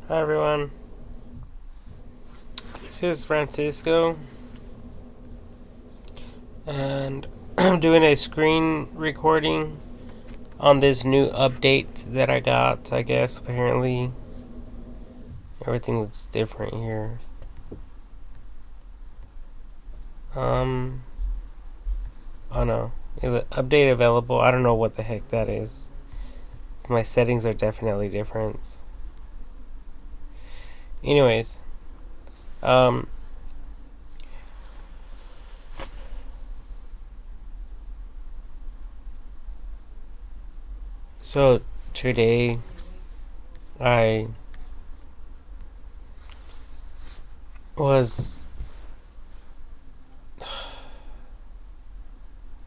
Hi everyone, this is Francisco, and I'm doing a screen recording on this new update that I got. I guess apparently everything looks different here. Um, oh no, update available. I don't know what the heck that is. My settings are definitely different. Anyways, um, so today I was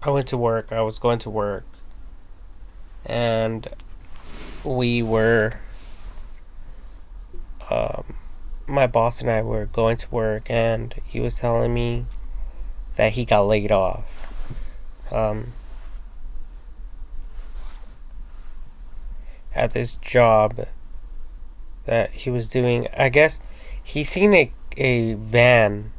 I went to work. I was going to work, and we were um, my boss and I were going to work, and he was telling me that he got laid off um, at this job that he was doing. I guess he seen a van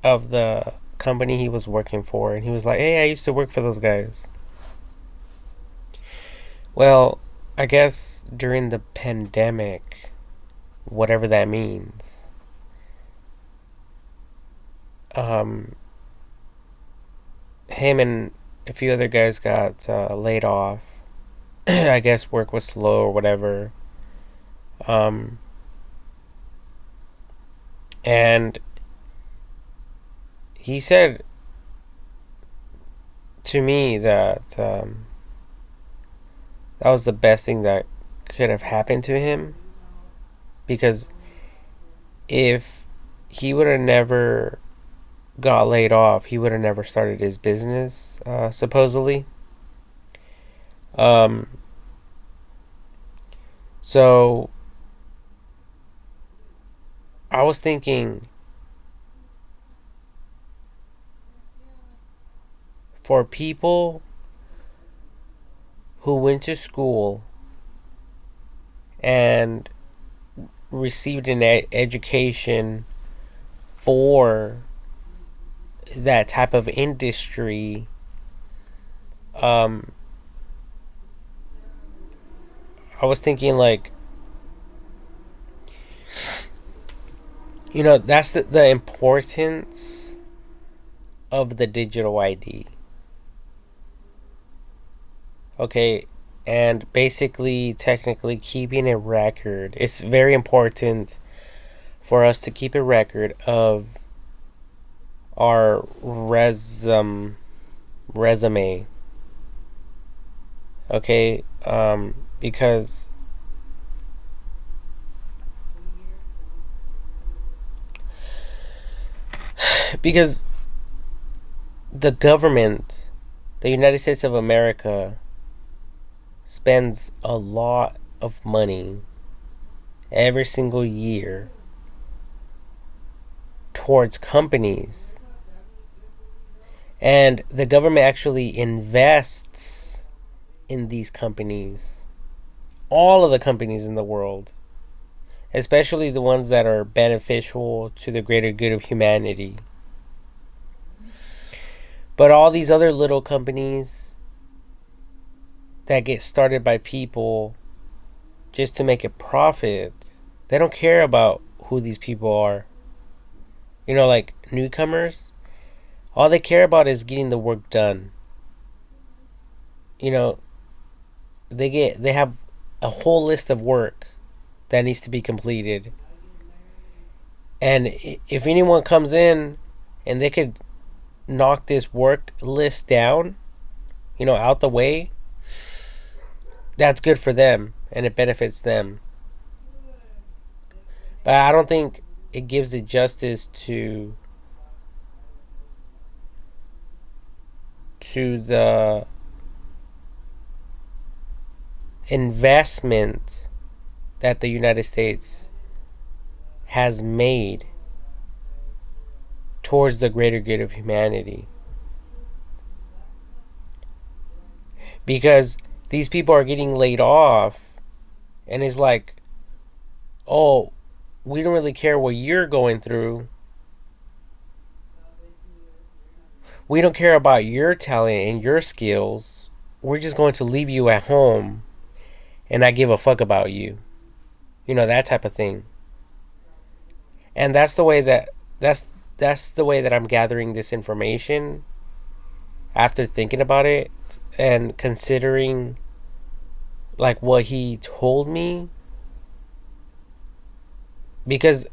of the company he was working for, and he was like, "Hey, I used to work for those guys." Well, I guess during the pandemic, whatever that means, um, him and a few other guys got laid off. I guess work was slow or whatever. Um, and he said to me that that was the best thing that could have happened to him, because if he would have never got laid off, he would have never started his business, supposedly. Um, so I was thinking, for people who went to school and received an education for that type of industry, um, I was thinking, like, that's the importance of the digital ID. Okay, and basically, technically, keeping a record. It's very important for us to keep a record of our resume. Okay, because because the government, the United States of America, spends a lot of money every single year towards companies. And the government actually invests in these companies. All of the companies in the world, especially the ones that are beneficial to the greater good of humanity. But all these other little companies that get started by people just to make a profit, they don't care about who these people are. Like newcomers, all they care about is getting the work done. You know, they have a whole list of work that needs to be completed. And if anyone comes in and they could knock this work list down, out the way, that's good for them and it benefits them. But I don't think it gives it justice to the investment that the United States has made towards the greater good of humanity. Because these people are getting laid off, and it's like, oh, we don't really care what you're going through. We don't care about your talent and your skills. We're just going to leave you at home and not give a fuck about you. You know, that type of thing. And that's that's the way that I'm gathering this information after thinking about it and considering like what he told me, because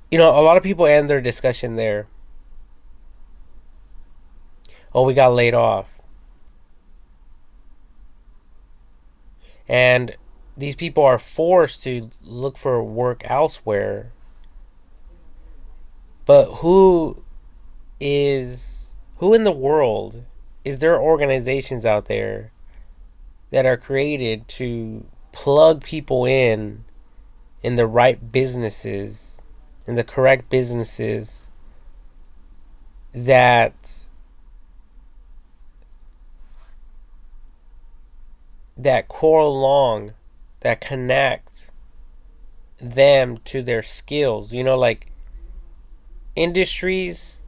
you know, a lot of people end their discussion there. Oh, we got laid off. And these people are forced to look for work elsewhere. But who in the world is there organizations out there that are created to plug people in the right businesses, in the correct businesses that that core along, that connect them to their skills, you know, like industries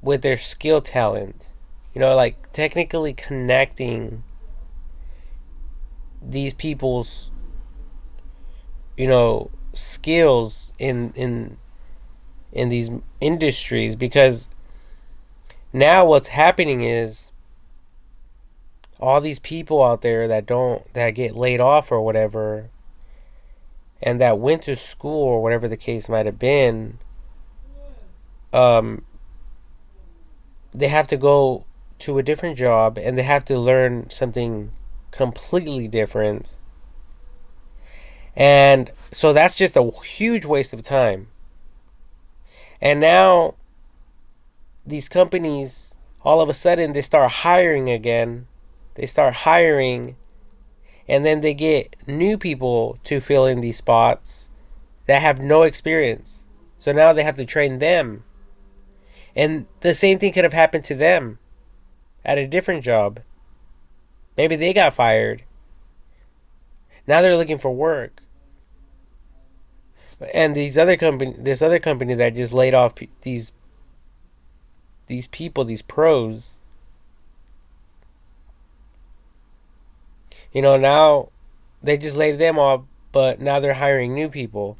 with their skill talent, you know, like technically connecting these people's, you know, skills in these industries. Because now what's happening is all these people out there that get laid off or whatever, and that went to school or whatever the case might have been, um, they have to go to a different job and they have to learn something completely different. And so that's just a huge waste of time. And now these companies, all of a sudden, they start hiring again. They start hiring, and then they get new people to fill in these spots that have no experience. So now they have to train them. And the same thing could have happened to them at a different job. Maybe they got fired. Now they're looking for work. And this other company that just laid off these people, these pros. You know, now they just laid them off, but now they're hiring new people.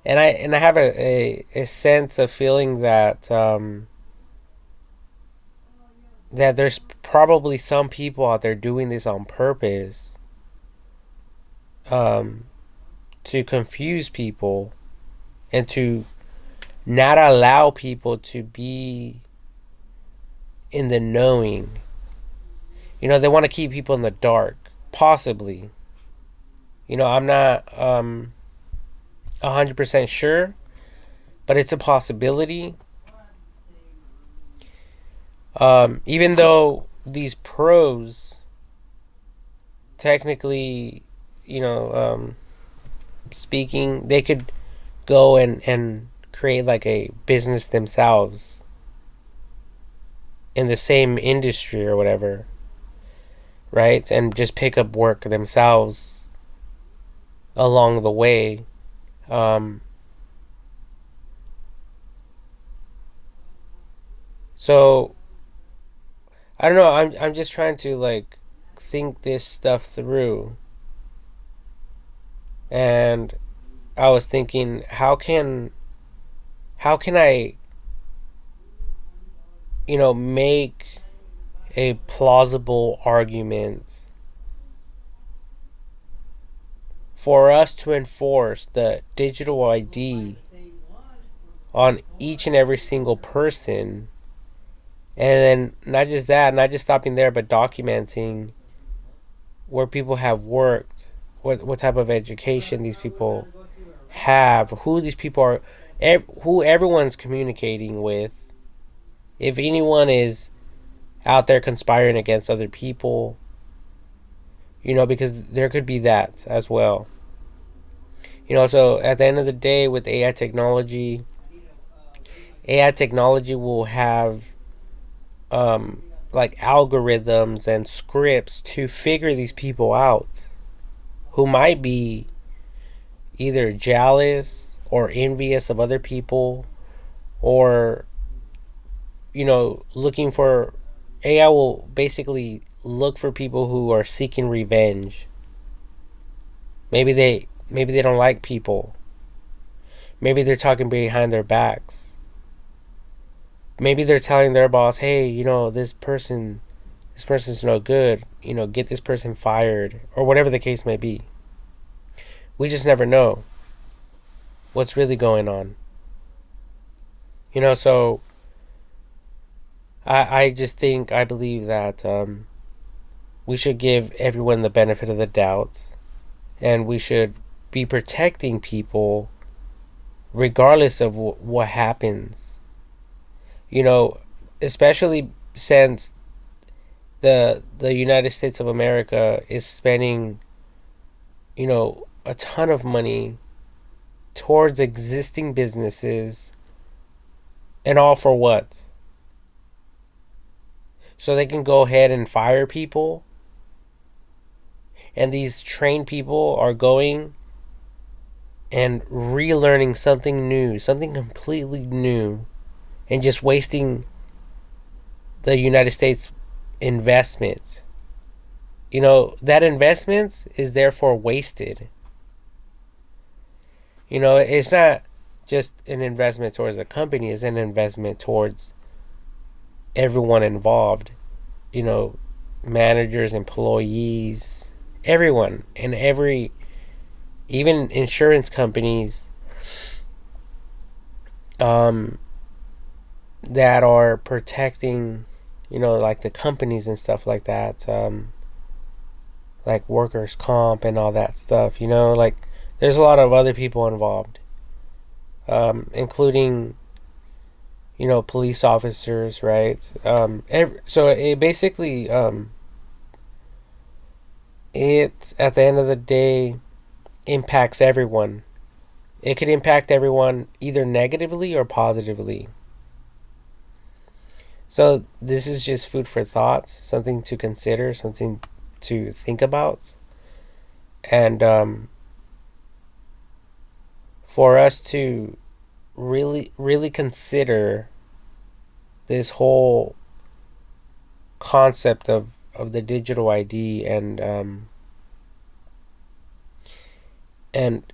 And I have a sense of feeling that that there's probably some people out there doing this on purpose, um, to confuse people and to not allow people to be in the knowing. You know, they want to keep people in the dark, possibly. You know, I'm not 100% sure, but it's a possibility. Even though these pros technically, you know, speaking, they could go and create like a business themselves in the same industry or whatever, right? And just pick up work themselves along the way. Um, so I don't know. I'm just trying to like think this stuff through, and I was thinking, how can I, you know, make a plausible argument for us to enforce the digital ID on each and every single person. And then not just that, not just stopping there, but documenting where people have worked, what type of education these people have, who these people are, who everyone's communicating with. If anyone is out there conspiring against other people, you know, because there could be that as well. You know, so at the end of the day, with AI technology will have like algorithms and scripts to figure these people out who might be, either jealous or envious of other people, or looking for AI will basically look for people who are seeking revenge. Maybe they don't like people. Maybe they're talking behind their backs. Maybe they're telling their boss, "Hey, this person's no good. Get this person fired," or whatever the case may be. We just never know what's really going on. So I just I believe that we should give everyone the benefit of the doubt, and we should be protecting people regardless of what happens. You know, especially since the United States of America is spending, a ton of money towards existing businesses, and all for what? So they can go ahead and fire people, and these trained people are going and relearning something new, something completely new, and just wasting the United States investment. That investment is therefore wasted. It's not just an investment towards the company, it's an investment towards everyone involved. You know, Managers, employees, everyone, and even insurance companies that are protecting, like the companies and stuff like that, like workers' comp and all that stuff. Like there's a lot of other people involved, including police officers, right? So it basically, it at the end of the day impacts everyone. It could impact everyone either negatively or positively. So this is just food for thought, something to consider, something to think about, and for us to really, really consider this whole concept of the digital ID, and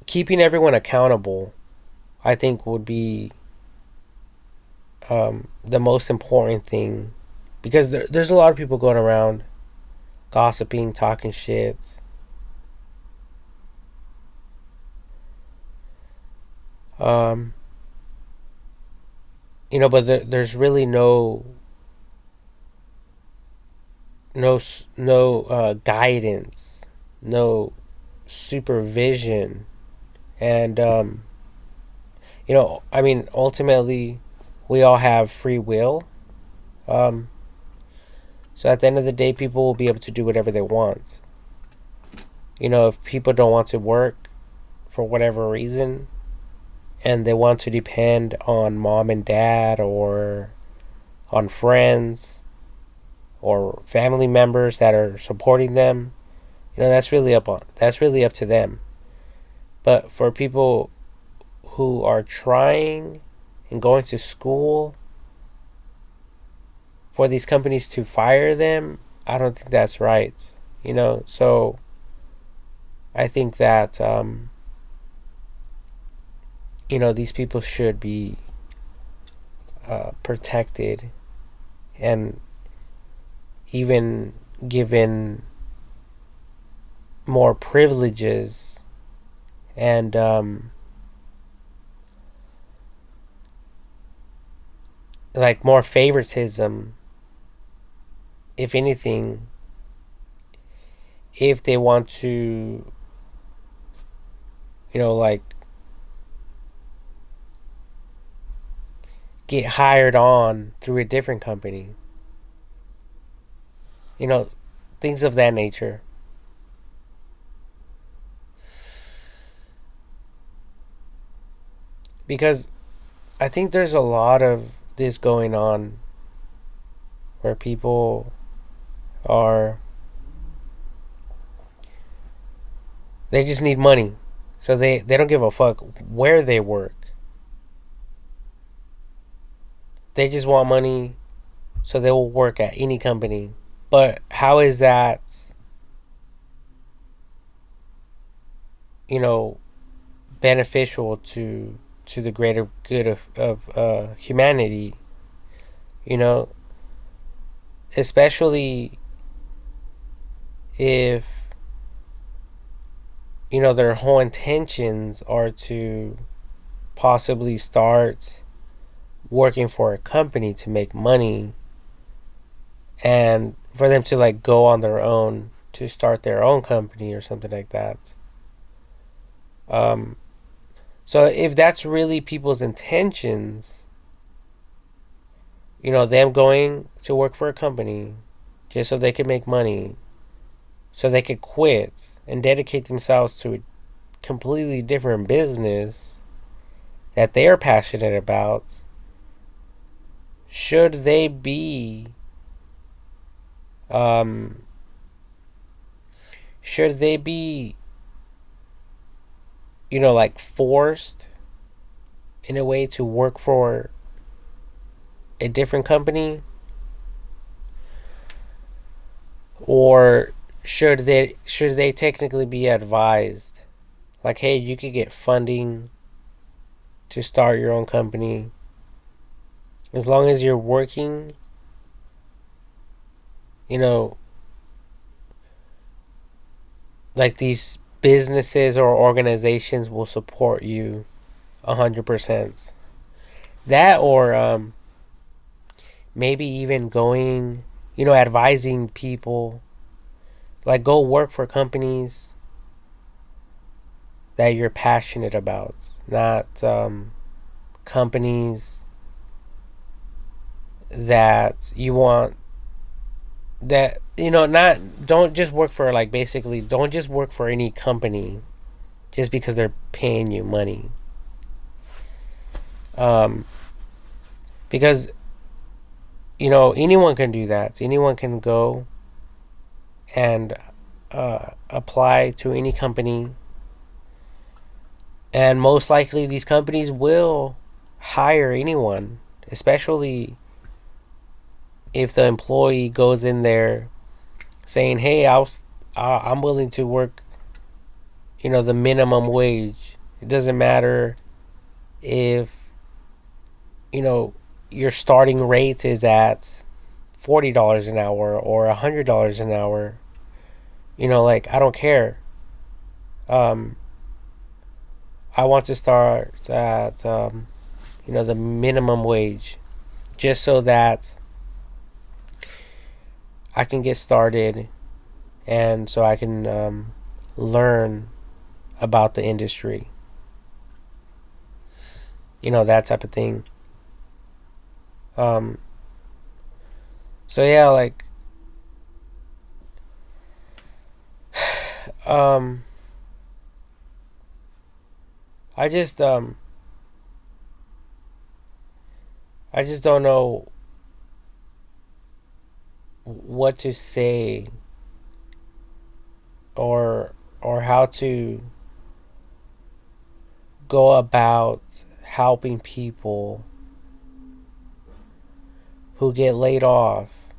keeping everyone accountable, I think would be the most important thing, because there's a lot of people going around gossiping, talking shit. Um, but there's really no guidance, no supervision, and I mean, ultimately, we all have free will. Um, so at the end of the day, people will be able to do whatever they want. If people don't want to work for whatever reason, and they want to depend on mom and dad, or on friends, or family members that are supporting them, that's really up to them. But for people who are trying and going to school for these companies to fire them, I don't think that's right. So I think that these people should be protected, and even given more privileges, and like more favoritism, if anything, if they want to, like get hired on through a different company, things of that nature. Because I think there's a lot of this going on where people are, they just need money. So they don't give a fuck where they work. They just want money, so they will work at any company. But how is that, you know, beneficial to the greater good of humanity? You know, especially if their whole intentions are to possibly start working for a company to make money, and for them to like go on their own to start their own company or something like that. Um, so if that's really people's intentions, them going to work for a company just so they can make money, so they could quit and dedicate themselves to a completely different business that they're passionate about, should they be um, should they be like forced in a way to work for a different company, or should they technically be advised like, hey, you could get funding to start your own company as long as you're working, you know like these businesses or organizations will support you 100%. That, or maybe even going, advising people, like, go work for companies that you're passionate about, not companies that you want, that not, don't just work for, like, basically don't just work for any company just because they're paying you money, um because anyone can do that. Anyone can go and apply to any company, and most likely these companies will hire anyone, especially if the employee goes in there saying, hey, I'm willing to work the minimum wage. It doesn't matter if your starting rate is at $40 an hour or $100 an hour. Like, I don't care. um I want to start at the minimum wage, just so that I can get started, and so I can learn about the industry, that type of thing. um so yeah, like, um I just I just don't know what to say, or how to go about helping people who get laid off,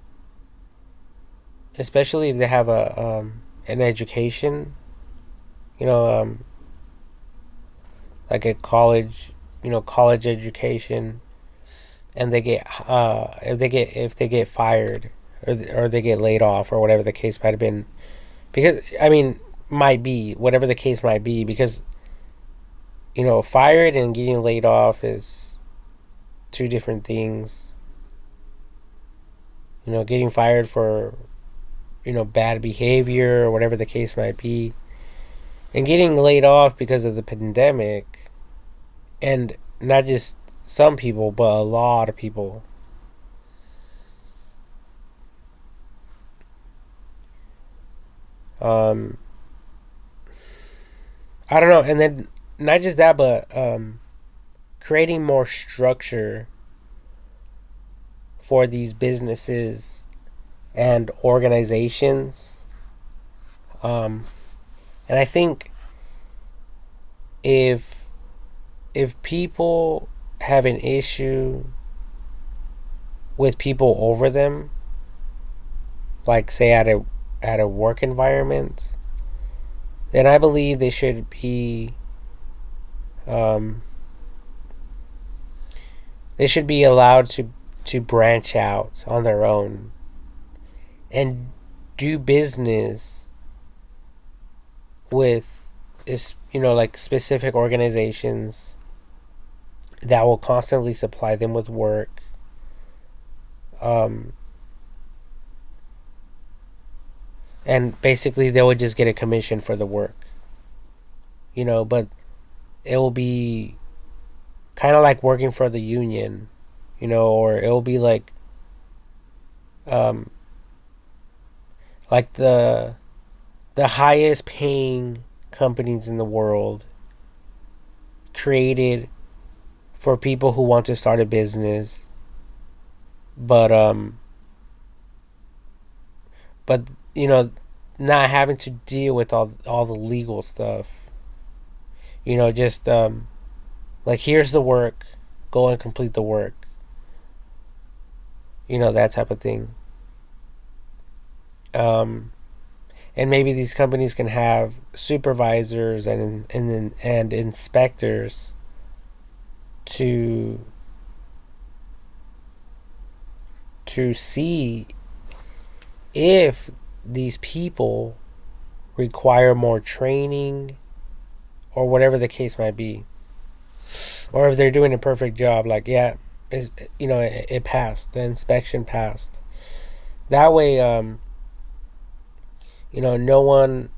especially if they have a an education, you know, um, like a college education, and they get if they get fired, or they get laid off, or whatever the case might have been. Because, I mean, might be whatever the case might be, because fired and getting laid off is two different things. Getting fired for bad behavior, or whatever the case might be, and getting laid off because of the pandemic, and not just some people, but a lot of people. um I don't know. And then, not just that, but creating more structure for these businesses and organizations. And I think if people have an issue with people over them, like say at a work environment, then I believe they should be um, allowed to branch out on their own and do business with is like specific organizations that will constantly supply them with work, um, and basically they would just get a commission for the work, but it will be kind of like working for the union, or it will be um, like the highest paying companies in the world created for people who want to start a business, but but not having to deal with all the legal stuff, just like here's the work, go and complete the work, that type of thing. um and maybe these companies can have supervisors and inspectors to see if these people require more training or whatever the case might be, or if they're doing a perfect job. Like, yeah, it passed, the inspection passed. That way, no one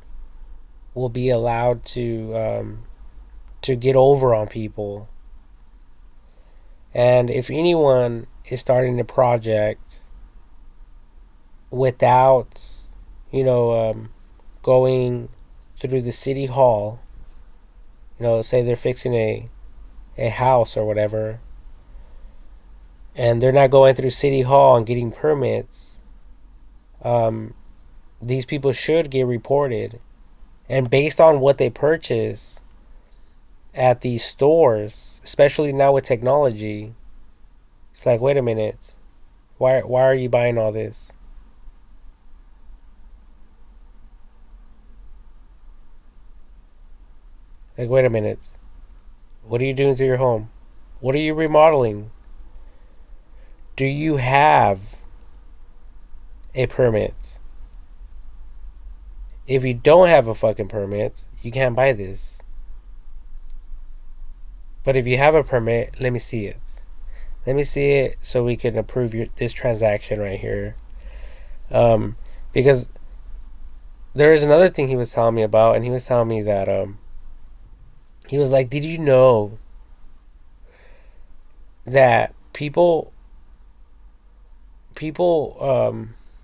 will be allowed to get over on people. And if anyone is starting a project without, going through the city hall, say they're fixing a house or whatever, and they're not going through city hall and getting permits, these people should get reported. And based on what they purchase at these stores, especially now with technology, it's like, wait a minute, why are you buying all this? Like, wait a minute, what are you doing to your home? What are you remodeling? Do you have a permit? If you don't have a fucking permit, you can't buy this. But if you have a permit, let me see it. Let me see it so we can approve this transaction right here. Because there is another thing he was telling me about, and he was telling me that he was like, did you know that people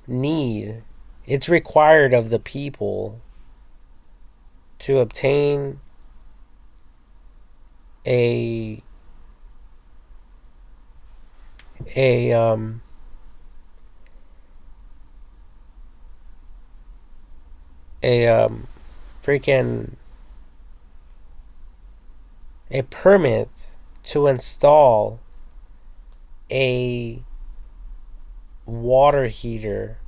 need, it's required of the people to obtain a a um a freaking a permit to install a water heater.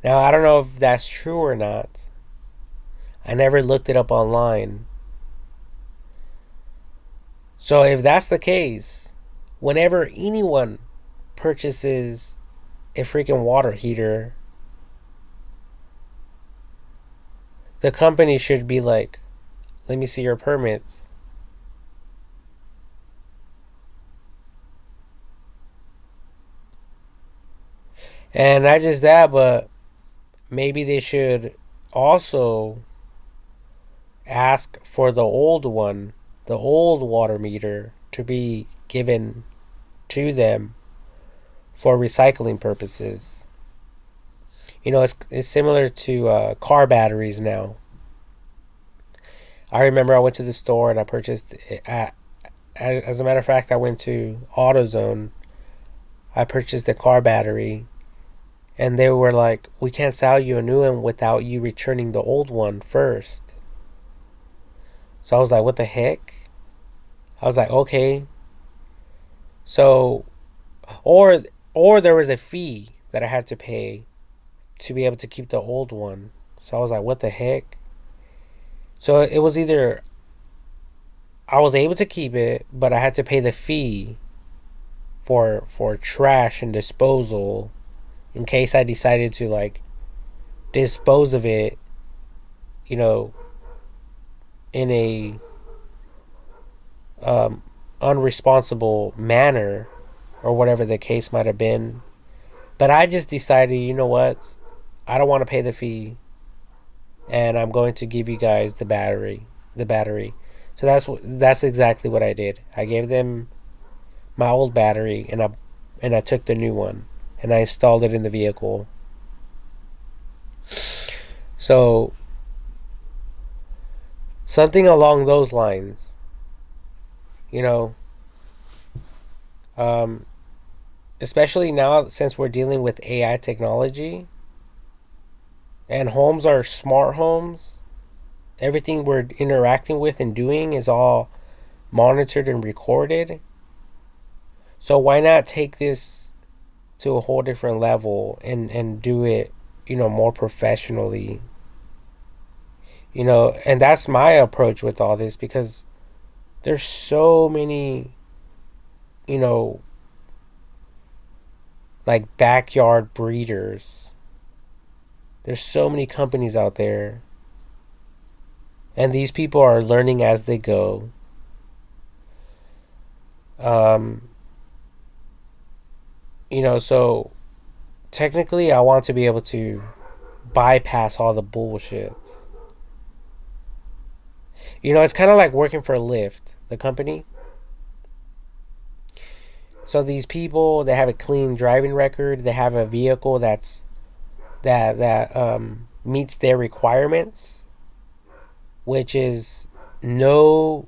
Now, I don't know if that's true or not. I never looked it up online. So if that's the case, whenever anyone purchases a freaking water heater, the company should be like, let me see your permits. And not just that, but maybe they should also ask for the old one, the old water meter, to be given to them for recycling purposes. It's similar to car batteries now. I remember I went to the store and I purchased, as a matter of fact, I went to AutoZone. I purchased a car battery, and they were like, we can't sell you a new one without you returning the old one first. So I was like, what the heck? I was like, okay. So, or or there was a fee that I had to pay to be able to keep the old one. So I was like, what the heck? So it was either I was able to keep it, but I had to pay the fee for trash and disposal in case I decided to like dispose of it, you know, in a um, unresponsible manner or whatever the case might have been. But I just decided, you know what? I don't want to pay the fee, and I'm going to give you guys the battery. The battery. So that's exactly what I did. I gave them my old battery, and I took the new one, and I installed it in the vehicle. So something along those lines, you know, um, especially now since we're dealing with AI technology and homes are smart homes. Everything we're interacting with and doing is all monitored and recorded. So why not take this to a whole different level and do it, more professionally? And that's my approach with all this because there's so many, you know, like backyard breeders. There's so many companies out there. And these people are learning as they go. Um, so technically I want to be able to bypass all the bullshit. It's kind of like working for Lyft, the company. So these people, they have a clean driving record. They have a vehicle that meets their requirements, which is no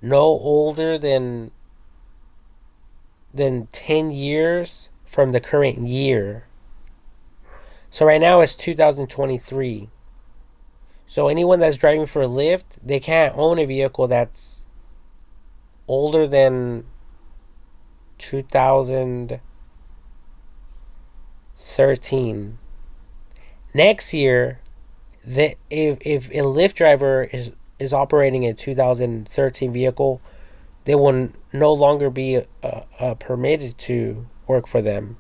older than 10 years from the current year. So right now it's 2023. So anyone that's driving for a Lyft, they can't own a vehicle that's older than 2013. Next year, if a Lyft driver is operating a 2013 vehicle, they will no longer be permitted to work for them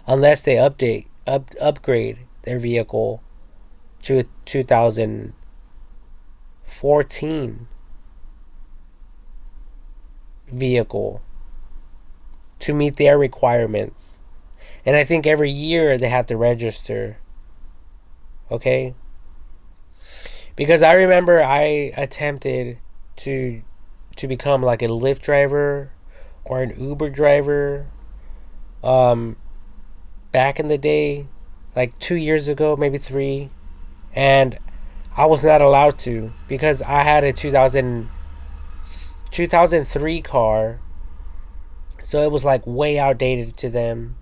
unless they upgrade their vehicle to a 2014 vehicle to meet their requirements. And I think every year they have to register. Okay? Because I remember I attempted to become like a Lyft driver or an Uber driver back in the day, like 2 years ago, maybe 3, and I was not allowed to because I had a 2003 car, so it was like way outdated to them,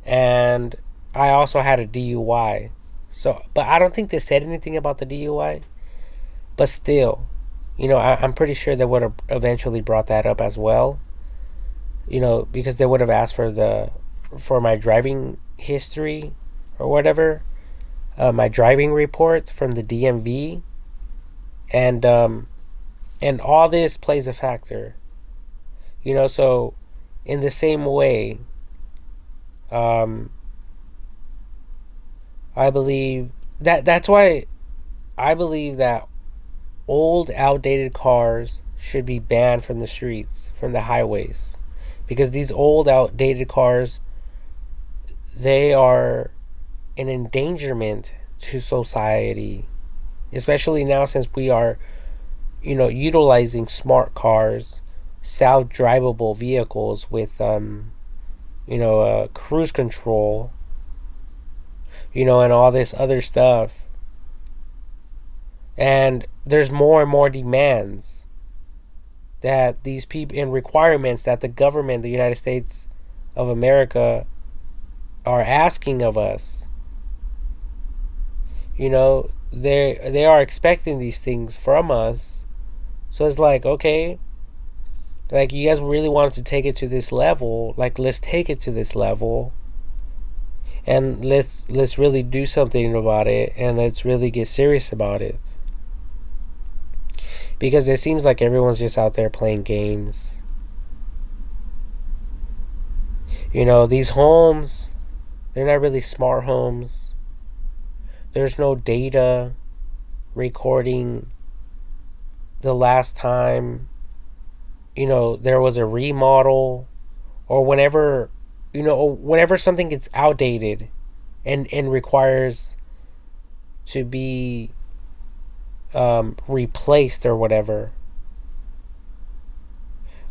and I also had a DUI. So, but I don't think they said anything about the DUI. But still, I'm pretty sure they would have eventually brought that up as well. Because they would have asked for my driving history or whatever, my driving report from the DMV, and all this plays a factor. So in the same way, I believe that's why I believe that old, outdated cars should be banned from the streets, from the highways, because these old, outdated cars, they are an endangerment to society, especially now since we are, utilizing smart cars, self-drivable vehicles with, cruise control, and all this other stuff. And there's more and more demands that these people and requirements that the government, the United States of America, are asking of us. They are expecting these things from us. So it's like, okay, like you guys really wanted to take it to this level, like let's take it to this level, and let's really do something about it, and let's really get serious about it. Because it seems like everyone's just out there playing games. These homes, they're not really smart homes. There's no data recording the last time there was a remodel, or whenever something gets outdated and requires to be replaced or whatever.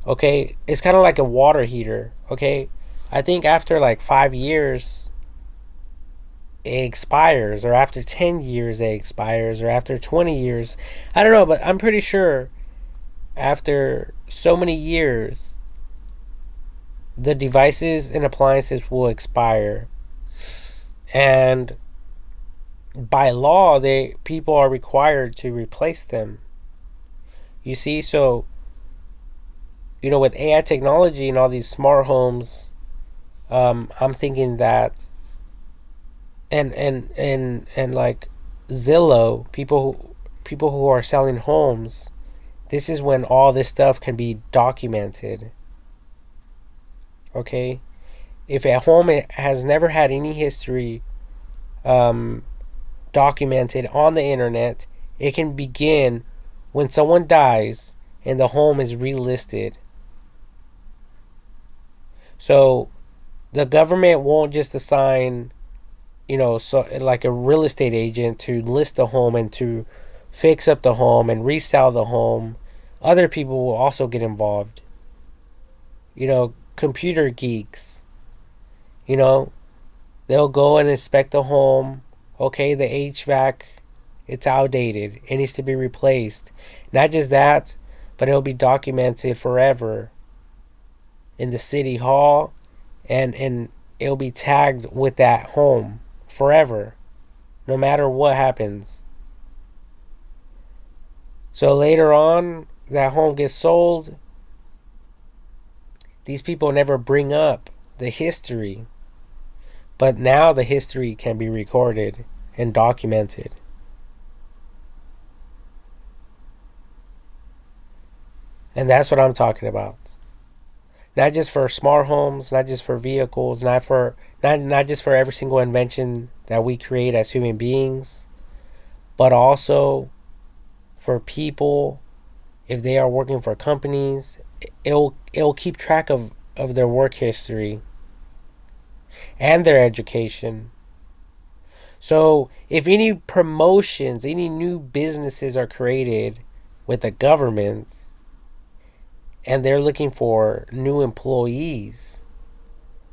Okay, it's kind of like a water heater. Okay, I think after like 5 years it expires, or after 10 years it expires, or after 20 years, I don't know, but I'm pretty sure after so many years the devices and appliances will expire, and by law people are required to replace them. You see, so with AI technology and all these smart homes, I'm thinking that, and like Zillow, people who are selling homes, this is when all this stuff can be documented. Okay, if a home has never had any history documented on the internet, it can begin when someone dies and the home is relisted. So the government won't just assign, so like a real estate agent to list the home and to fix up the home and resell the home. Other people will also get involved. Computer geeks. They'll go and inspect the home. Okay, the HVAC, it's outdated. It needs to be replaced. Not just that, but it'll be documented forever in the city hall, and it'll be tagged with that home forever, no matter what happens. So later on, that home gets sold. These people never bring up the history, but now the history can be recorded and documented. And that's what I'm talking about. Not just for smart homes, not just for vehicles, not just for every single invention that we create as human beings, but also for people. If they are working for companies, it'll keep track of their work history and their education. So if any promotions, any new businesses are created with the government, and they're looking for new employees,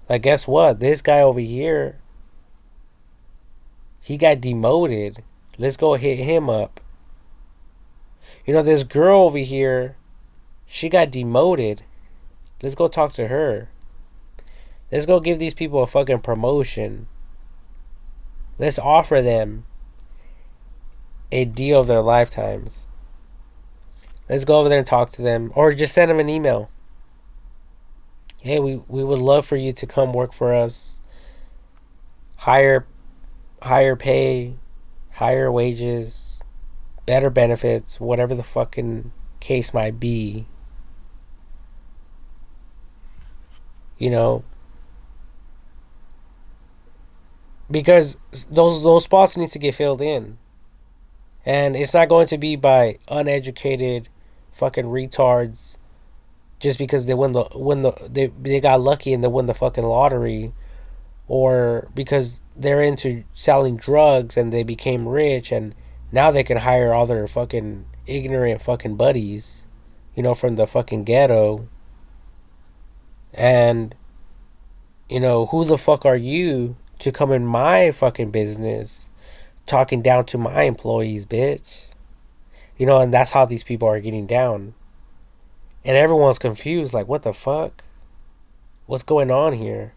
like, guess what? This guy over here, he got demoted. Let's go hit him up. This girl over here, she got demoted. Let's go talk to her. Let's go give these people a fucking promotion. Let's offer them a deal of their lifetimes. Let's go over there and talk to them, or just send them an email. Hey, we would love for you to come work for us. Higher pay, higher wages, better benefits, whatever the fucking case might be. Because those spots need to get filled in. And it's not going to be by uneducated fucking retards just because they got lucky and they won the fucking lottery, or because they're into selling drugs and they became rich and now they can hire all their fucking ignorant fucking buddies, from the fucking ghetto. And who the fuck are you to come in my fucking business talking down to my employees, bitch? And that's how these people are getting down. And everyone's confused, like, what the fuck? What's going on here?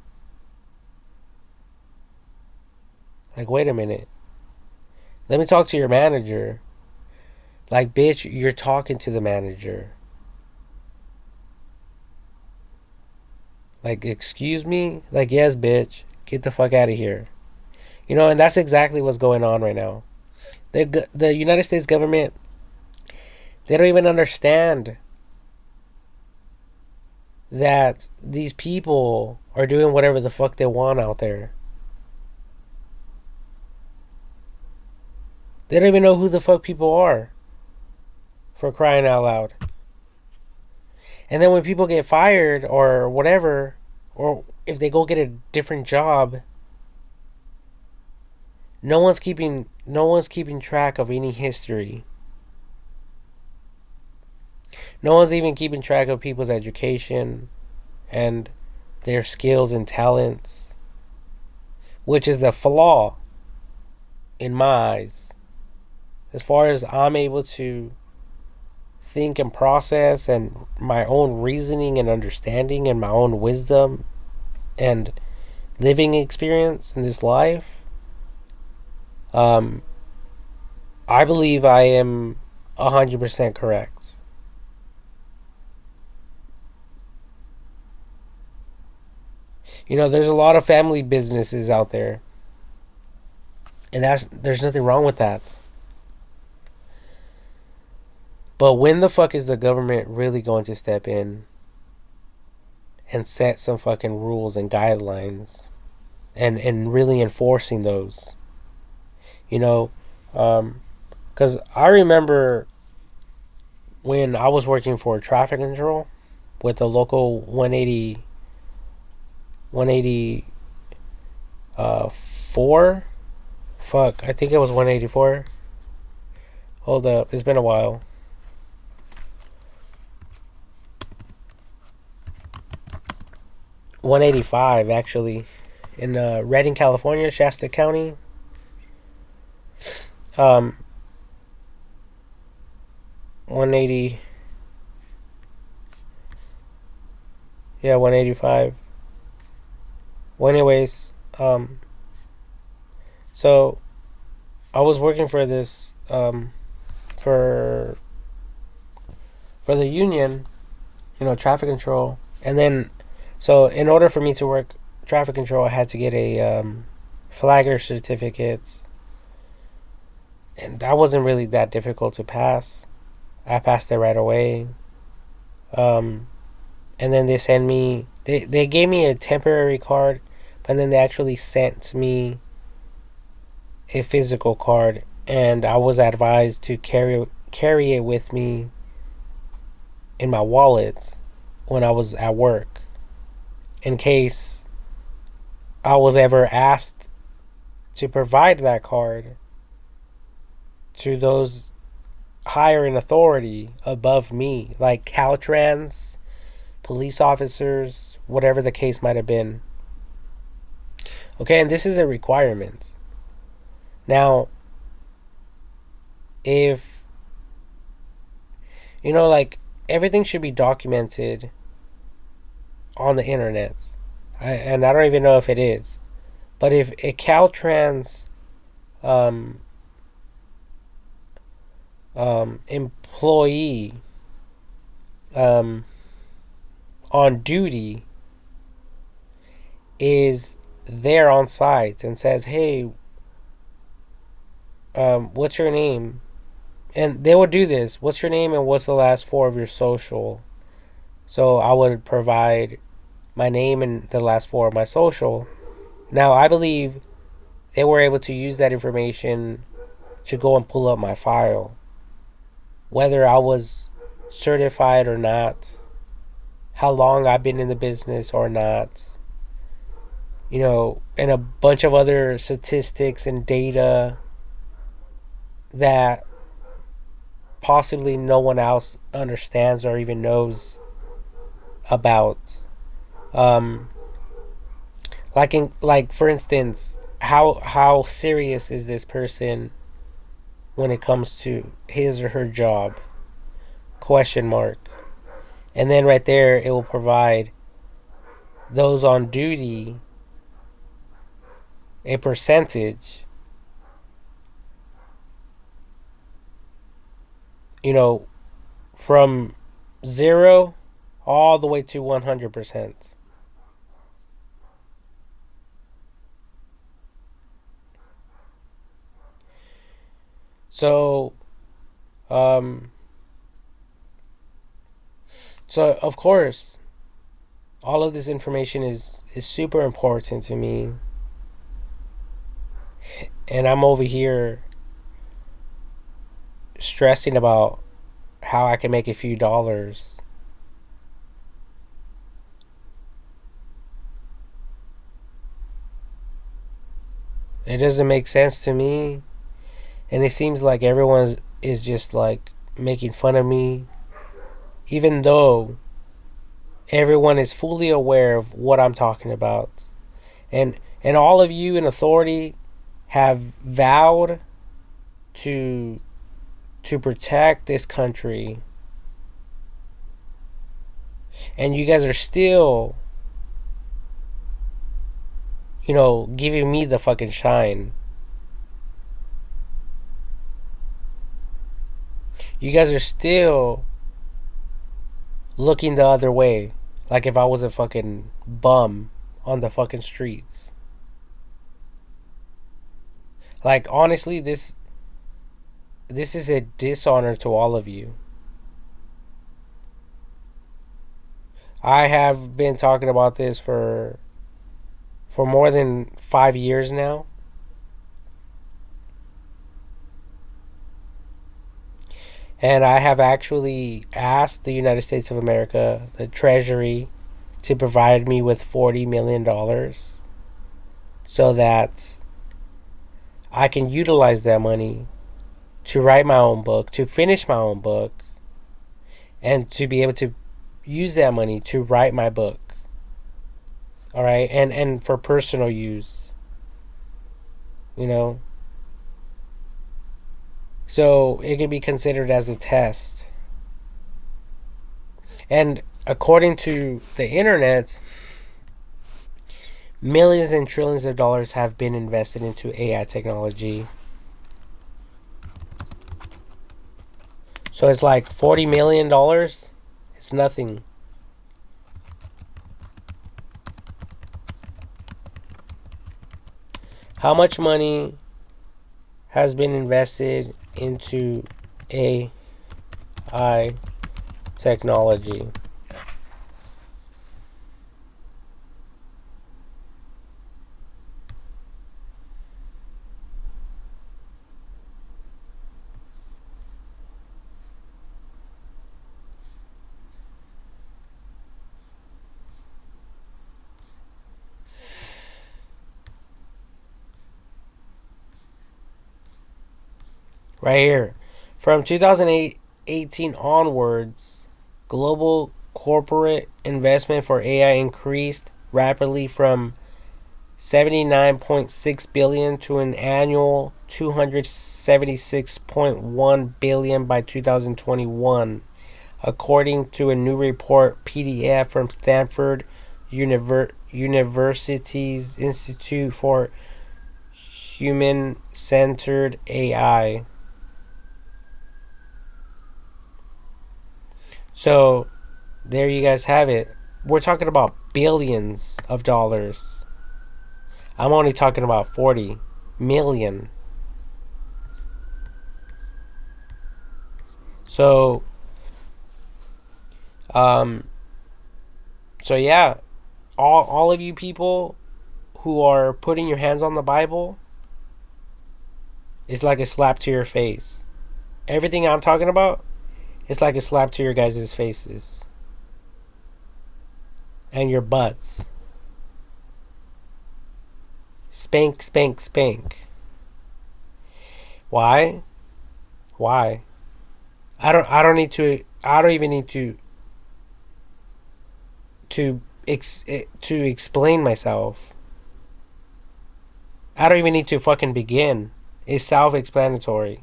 Like, wait a minute. Let me talk to your manager. Like, bitch, you're talking to the manager. Like, excuse me? Like, yes, bitch. Get the fuck out of here. You know, and that's exactly what's going on right now. The United States government, they don't even understand that these people are doing whatever the fuck they want out there. They don't even know who the fuck people are, for crying out loud. And then when people get fired or whatever, or if they go get a different job, no one's keeping track of any history. No one's even keeping track of people's education and their skills and talents, which is the flaw in my eyes. As far as I'm able to think and process and my own reasoning and understanding and my own wisdom and living experience in this life, I believe I am 100% correct. You know, there's a lot of family businesses out there, and there's nothing wrong with that. But when the fuck is the government really going to step in and set some fucking rules and guidelines and really enforcing those? You know, because I remember when I was working for traffic control with the local 180 4. Fuck, I think it was 184. Hold up, it's been a while. 185 actually, in Redding, California, Shasta County. Um, 180. Yeah, 185. Well, anyways, so I was working for this for the union, you know, traffic control, and then so in order for me to work traffic control, I had to get a flagger certificate, and that wasn't really that difficult to pass. I passed it right away. Um, and then they gave me a temporary card, but then they actually sent me a physical card, and I was advised to carry it with me in my wallet when I was at work, in case I was ever asked to provide that card to those higher in authority above me, like Caltrans, police officers, whatever the case might have been. Okay, and this is a requirement. Now, if, you know, like, everything should be documented on the internet. And I don't even know if it is. But if a Caltrans um, employee um, on duty is there on site and says, "Hey, what's your name?" And they would do this. What's your name and what's the last four of your social? So I would provide my name and the last four of my social. Now, I believe they were able to use that information to go and pull up my file, whether I was certified or not, how long I've been in the business or not, you know, and a bunch of other statistics and data that possibly no one else understands or even knows about. Um, like for instance, how serious is this person when it comes to his or her job? Question mark. And then right there, it will provide those on duty a percentage you know, from zero all the way to 100%. So, um, so of course, all of this information is super important to me, and I'm over here stressing about how I can make a few dollars. It doesn't make sense to me, and it seems like everyone is just like making fun of me, even though everyone is fully aware of what I'm talking about. And all of you in authority have vowed to protect this country, and you guys are still, giving me the fucking shine. You guys are still looking the other way, like if I was a fucking bum on the fucking streets. Like, honestly, this is a dishonor to all of you. I have been talking about this for more than 5 years now. And I have actually asked the United States of America, the Treasury, to provide me with $40 million so that I can utilize that money to write my own book, to finish my own book, and to be able to use that money to write my book. All right, and for personal use, you know. So it can be considered as a test. And according to the internet, millions and trillions of dollars have been invested into AI technology. So it's like $40 million. It's nothing. How much money has been invested into AI technology? Right here. From 2018 onwards, global corporate investment for AI increased rapidly from 79.6 billion to an annual 276.1 billion by 2021, according to a new report PDF from Stanford University's Institute for Human Centered AI. So, there you guys have it. We're talking about billions of dollars. I'm only talking about 40 million. So, um, so yeah, all of you people who are putting your hands on the Bible is like a slap to your face. Everything I'm talking about is like a slap to your guys' faces and your butts. Spank, spank, spank. Why? Why? I don't need to. I don't even need to explain myself. I don't even need to fucking begin. It's self-explanatory.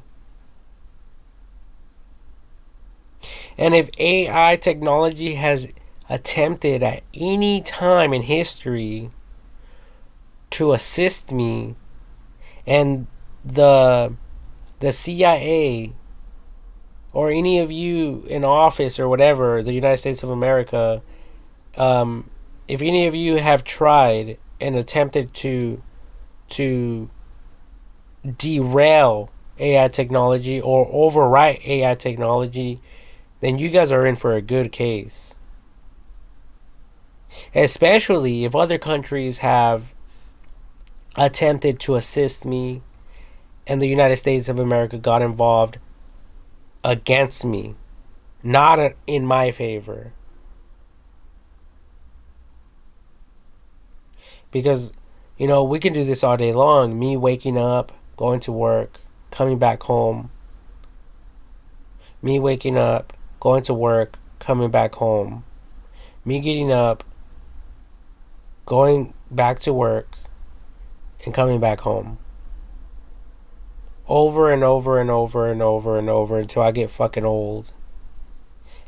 And if AI technology has attempted at any time in history to assist me, and the CIA or any of you in office or whatever, the United States of America, if any of you have tried and attempted to derail AI technology or overwrite AI technology, then you guys are in for a good case. Especially if other countries have attempted to assist me and the United States of America got involved against me, not in my favor. Because, we can do this all day long. Me waking up, going to work, coming back home. Me waking up, going to work, coming back home. Me getting up, going back to work, and coming back home. Over and over and over and over and over until I get fucking old.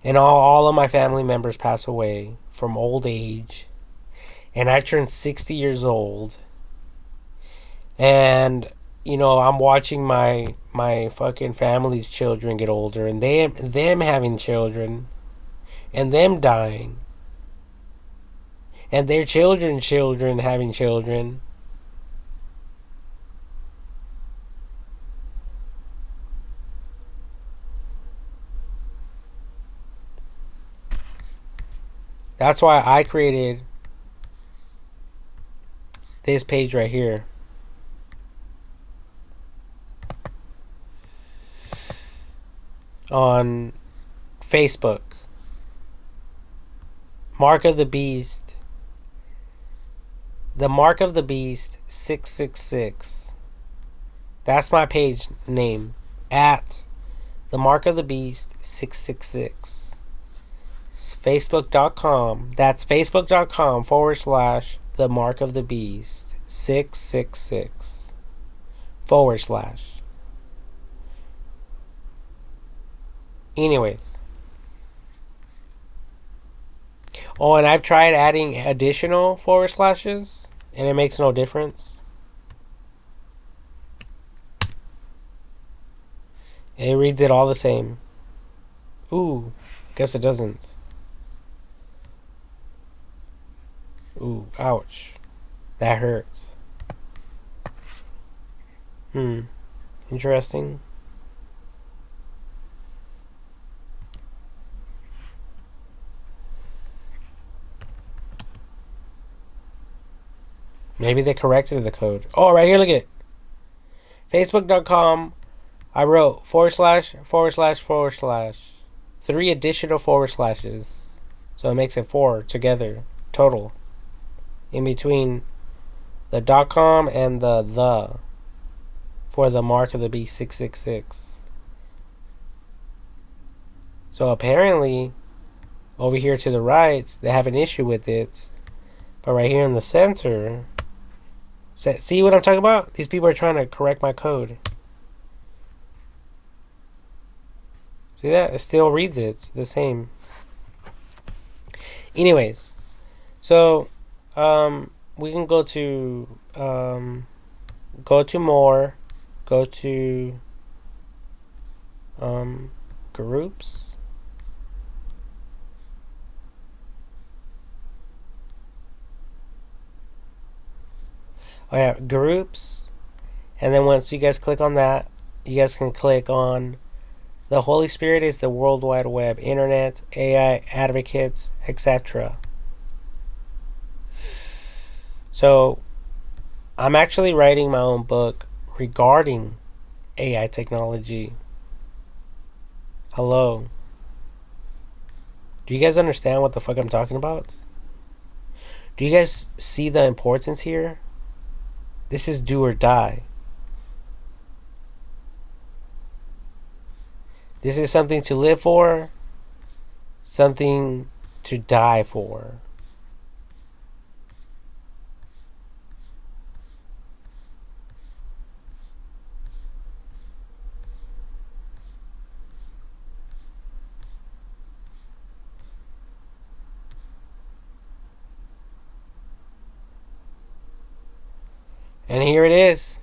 And all of my family members pass away from old age. And I turn 60 years old. And, I'm watching my fucking family's children get older. And them having children. And them dying. And their children having children. That's why I created this page right here. On Facebook. Mark of the Beast. The Mark of the Beast 666. That's my page name. At the Mark of the Beast 666. Facebook.com. That's Facebook.com / the Mark of the Beast 666 / Anyways. Oh, and I've tried adding additional / and it makes no difference. It reads it all the same. Ooh, guess it doesn't. Ooh, ouch. That hurts. Interesting. Maybe they corrected the code. Oh, right here, look at it. Facebook.com. I wrote / / 3 additional / So it makes it 4 together, total. In between the .com and the for the Mark of the Beast 666. So apparently, over here to the right, they have an issue with it. But right here in the center, see what I'm talking about? These people are trying to correct my code. See that? It still reads it the same. Anyways, so we can go to more, go to groups. Oh yeah, groups. And then once you guys click on that, you guys can click on the Holy Spirit is the World Wide Web, Internet, AI, Advocates, etc. So, I'm actually writing my own book regarding AI technology. Hello. Do you guys understand what the fuck I'm talking about? Do you guys see the importance here? This is do or die. This is something to live for, something to die for. And here it is.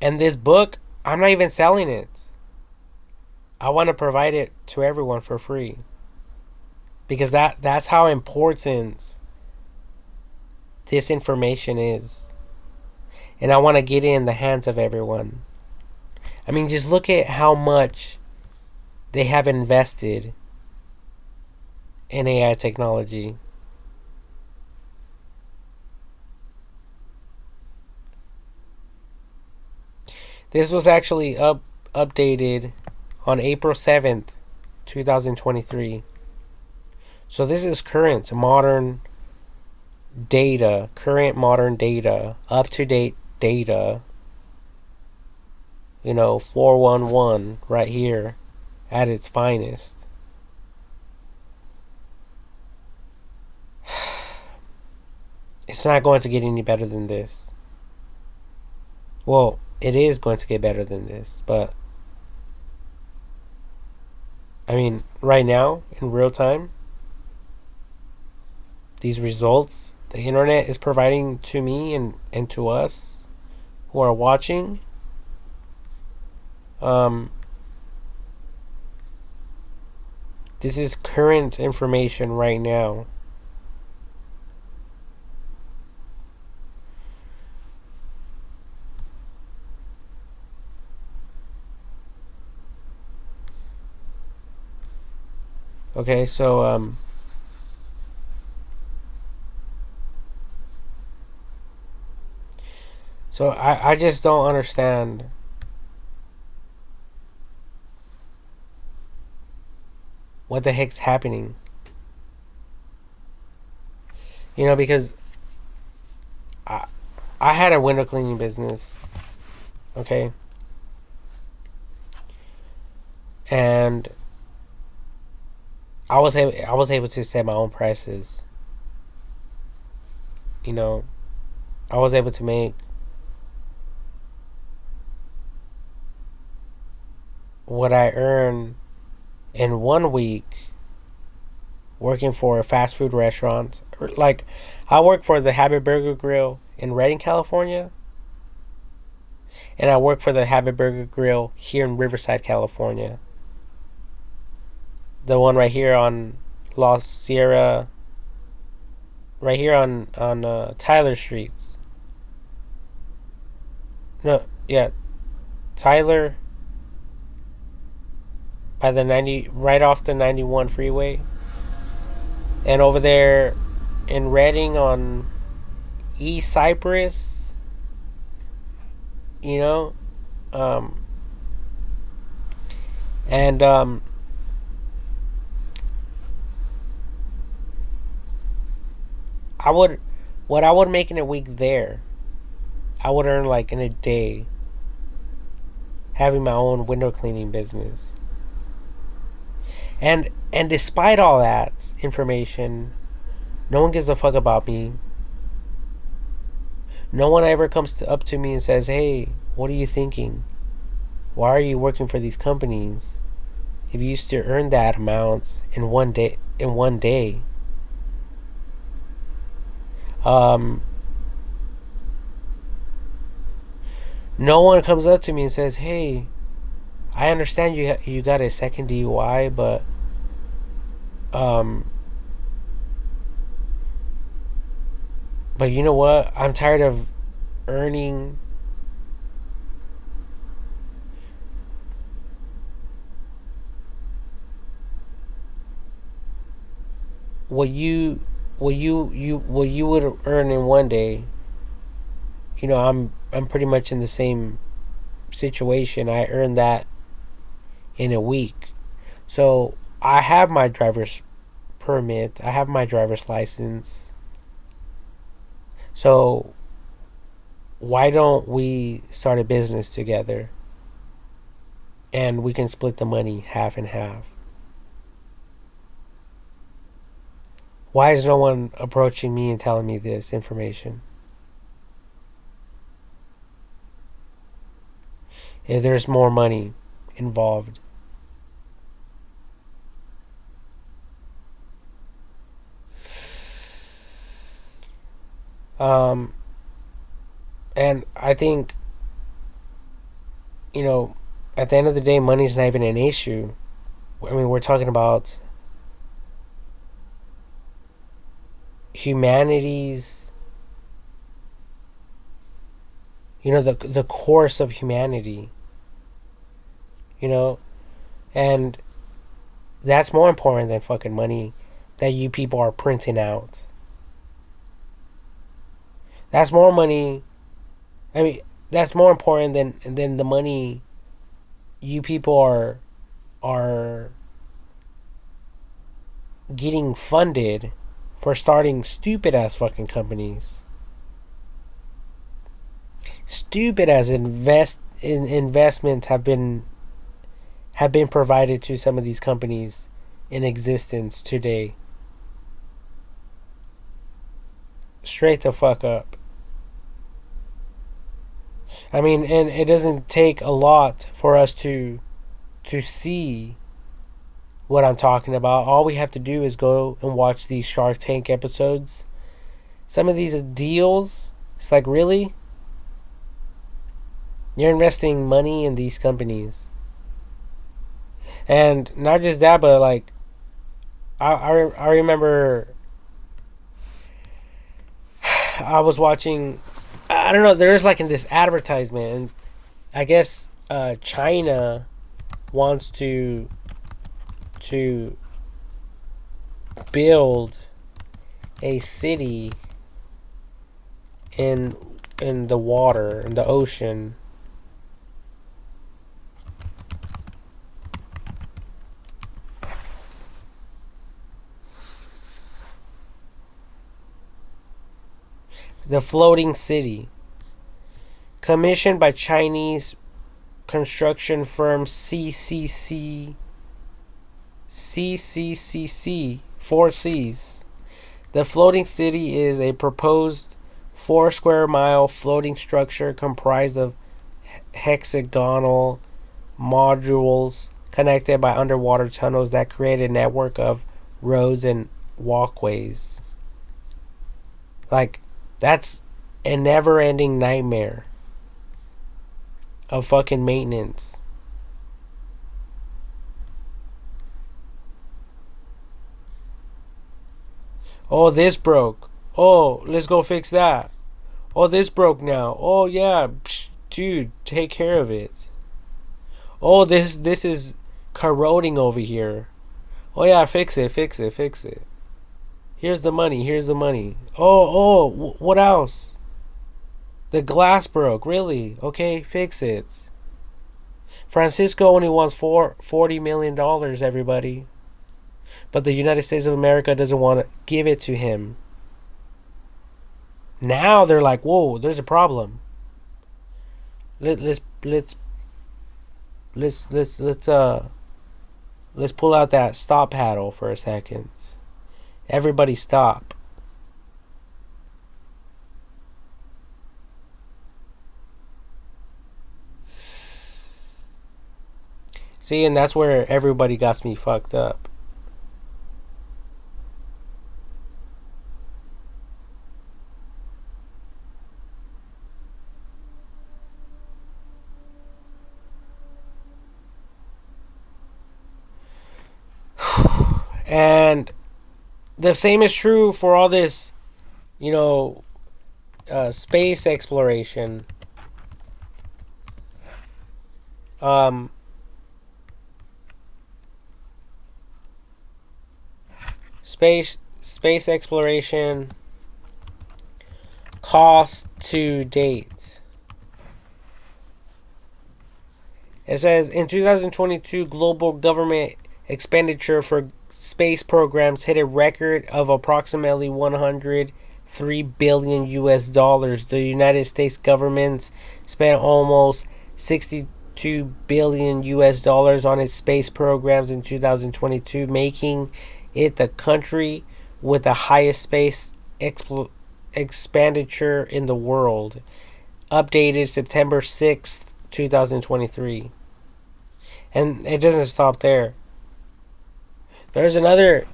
And this book, I'm not even selling it. I want to provide it to everyone for free because that's how important this information is. And I want to get it in the hands of everyone. I mean, just look at how much they have invested in AI technology. This was actually updated on April 7th, 2023. So this is current modern data, up to date data. 411 right here at its finest. It's not going to get any better than this. Well, it is going to get better than this, but I mean, right now, in real time, these results the internet is providing to me and to us who are watching, this is current information right now. Okay, so I just don't understand what the heck's happening. Because I I had a window cleaning business, okay? And I was able to set my own prices. You know, I was able to make what I earn in 1 week working for a fast food restaurant. Like, I work for the Habit Burger Grill in Redding, California, and I work for the Habit Burger Grill here in Riverside, California. The one right here on La Sierra, right here on Tyler Streets. No, yeah, Tyler by the 90, right off the 91 freeway, and over there in Redding on East Cypress. You know, um, and I would what I would make in a week there, I would earn like in a day having my own window cleaning business. And despite all that information, no one gives a fuck about me. No one ever comes up to me and says, "Hey, what are you thinking? Why are you working for these companies if you used to earn that amount in one day?" Um, no one comes up to me and says, "Hey, I understand you got a second DUI, um, but you know what? I'm tired of earning what you would earn in one day. I'm pretty much in the same situation. I earned that in a week. So I have my driver's permit. I have my driver's license. So why don't we start a business together and we can split the money half and half? Why is no one approaching me and telling me this information? If there's more money involved. Um, and I think, you know, at the end of the day, money's not even an issue. I mean, we're talking about humanity's, the course of humanity, and that's more important than fucking money that you people are printing out. That's more money. I mean, that's more important than the money you people are getting funded for starting stupid ass fucking companies. Stupid as investments have been provided to some of these companies in existence today. Straight the fuck up. I mean, and it doesn't take a lot for us to see what I'm talking about. All we have to do is go and watch these Shark Tank episodes. Some of these deals, it's like, really? You're investing money in these companies. And not just that, but like, I remember I was watching, I don't know, there's like in this advertisement, and I guess China wants to build a city in the water, in the ocean. The floating city, commissioned by Chinese construction firm CCC, 4Cs. The floating city is a proposed 4 square mile floating structure comprised of hexagonal modules connected by underwater tunnels that create a network of roads and walkways. Like, that's a never ending nightmare of fucking maintenance. Oh, this broke. Oh, let's go fix that. Oh, this broke now. Oh, yeah. Psh, dude, take care of it. Oh, this is corroding over here. Oh, yeah, fix it. Here's the money. Oh, what else? The glass broke. Really? Okay, fix it. Francisco only wants $40 million, everybody. But the United States of America doesn't want to give it to him. Now they're like, whoa, there's a problem. Let's pull out that stop paddle for a second. Everybody stop. See, and that's where everybody got me fucked up. And the same is true for all this, space exploration. Space exploration cost to date. It says in 2022, global government expenditure for space programs hit a record of approximately 103 billion US dollars. The United States government spent almost 62 billion US dollars on its space programs in 2022, making it the country with the highest space expenditure in the world. Updated September 6th, 2023. And it doesn't stop there. There's another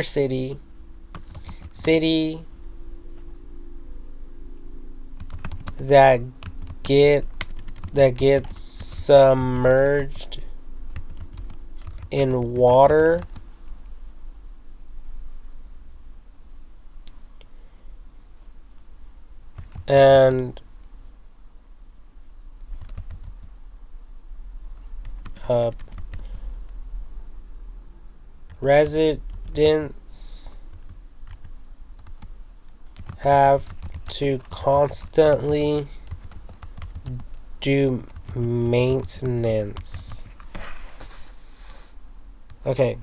city that gets submerged in water and residents have to constantly do maintenance. Okay.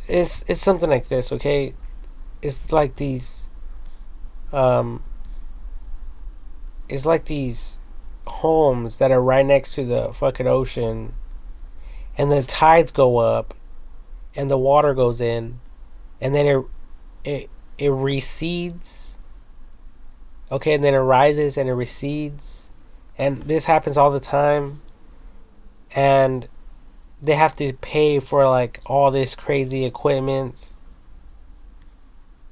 It's something like this, okay? It's like these um it's like these homes that are right next to the fucking ocean, and the tides go up and the water goes in, and then it recedes. Okay, and then it rises and it recedes. And this happens all the time. And they have to pay for like all this crazy equipment,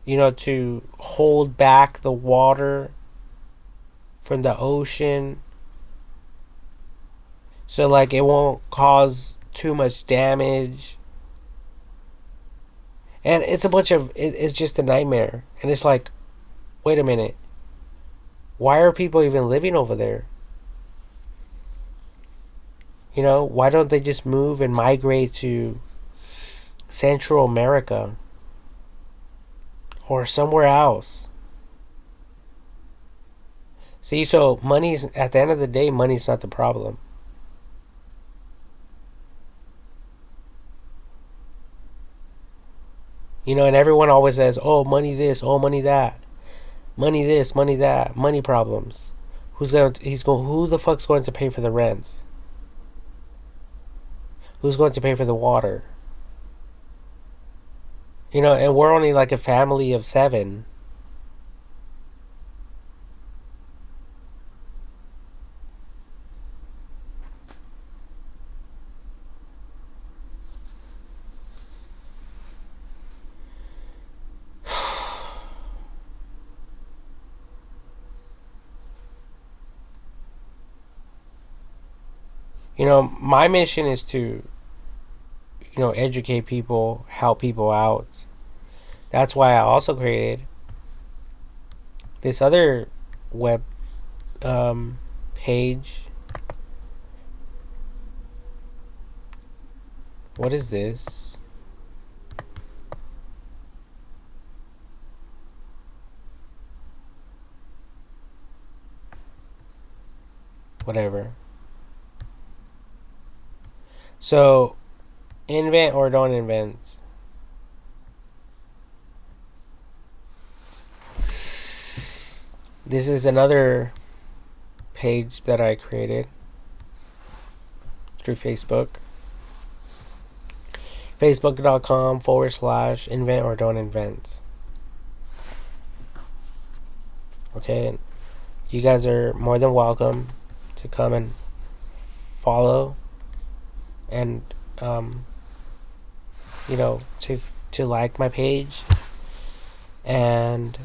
to hold back the water from the ocean, so like it won't cause too much damage. And it's a bunch of it's just a nightmare. And it's like, wait a minute, why are people even living over there? Why don't they just move and migrate to Central America or somewhere else? See, so money's, at the end of the day, money's not the problem. And everyone always says, "Oh, money this, oh, money that, money this, money that, money problems." Who the fuck's going to pay for the rents? Who's going to pay for the water? And we're only like a family of 7. My mission is to, educate people, help people out. That's why I also created this other web page. What is this? Whatever. So, invent or don't invent. This is another page that I created through Facebook. Facebook.com/invent or don't invent. Okay, you guys are more than welcome to come and follow, and to like my page. And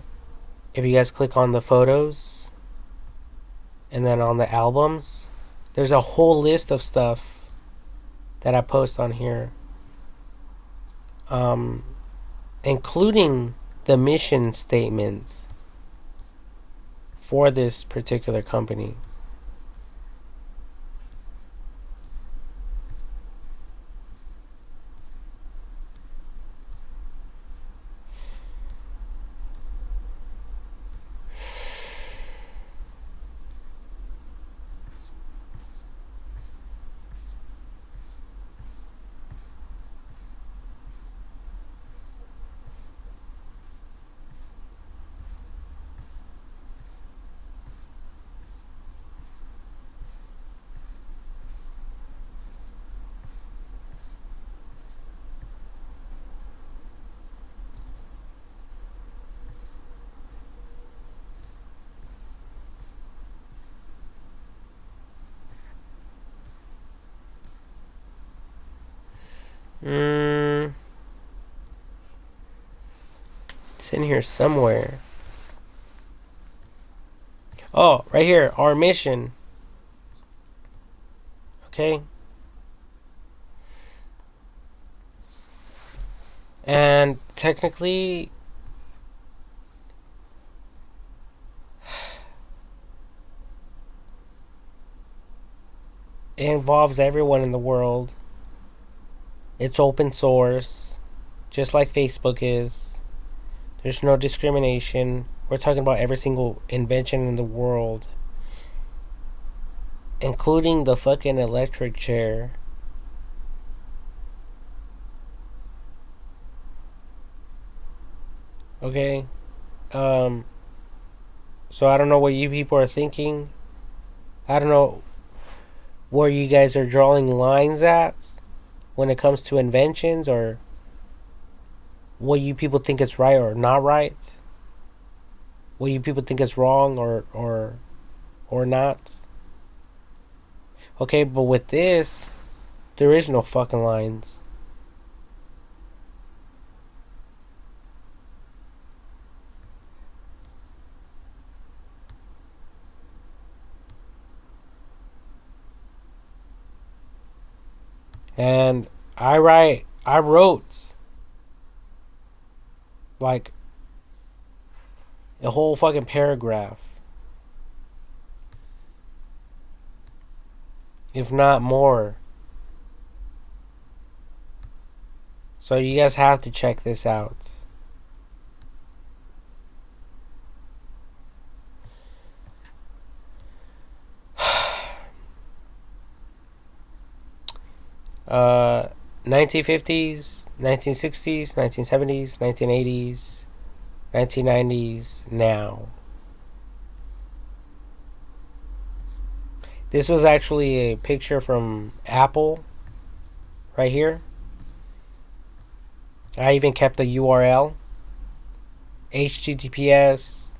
if you guys click on the photos and then on the albums, there's a whole list of stuff that I post on here, including the mission statements for this particular company. It's in here somewhere. Oh, right here, our mission. Okay. And technically, it involves everyone in the world. It's open source, just like Facebook is. There's no discrimination. We're talking about every single invention in the world, including the fucking electric chair. Okay? Um, so I don't know what you people are thinking. I don't know where you guys are drawing lines at when it comes to inventions, or what you people think is right or not right. What you people think is wrong or not. Okay, but with this, there is no fucking lines. And I wrote like a whole fucking paragraph, if not more. So you guys have to check this out. 1950s, 1960s, 1970s, 1980s, 1990s, now. This was actually a picture from Apple right here. I even kept the URL, https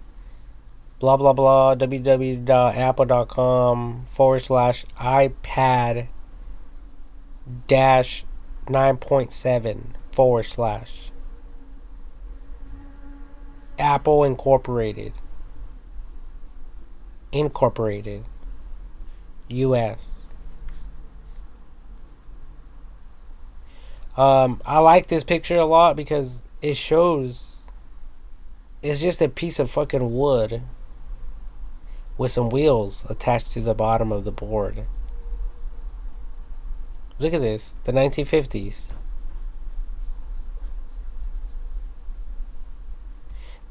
blah blah blah www.apple.com/iPad dash 9.7 / Apple Incorporated US. I like this picture a lot because it shows it's just a piece of fucking wood with some wheels attached to the bottom of the board. Look at this, the 1950s.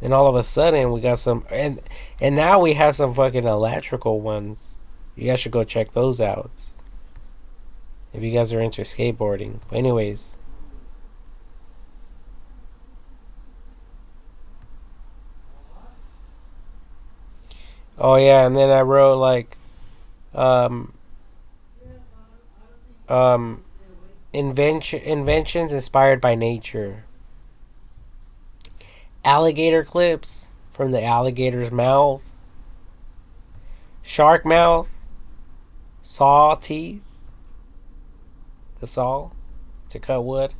Then all of a sudden we got some, and now we have some fucking electrical ones. You guys should go check those out if you guys are into skateboarding. But anyways, oh yeah, and then I wrote like, um, um, inventions inspired by nature. Alligator clips from the alligator's mouth. Shark mouth. Saw teeth. The saw to cut wood.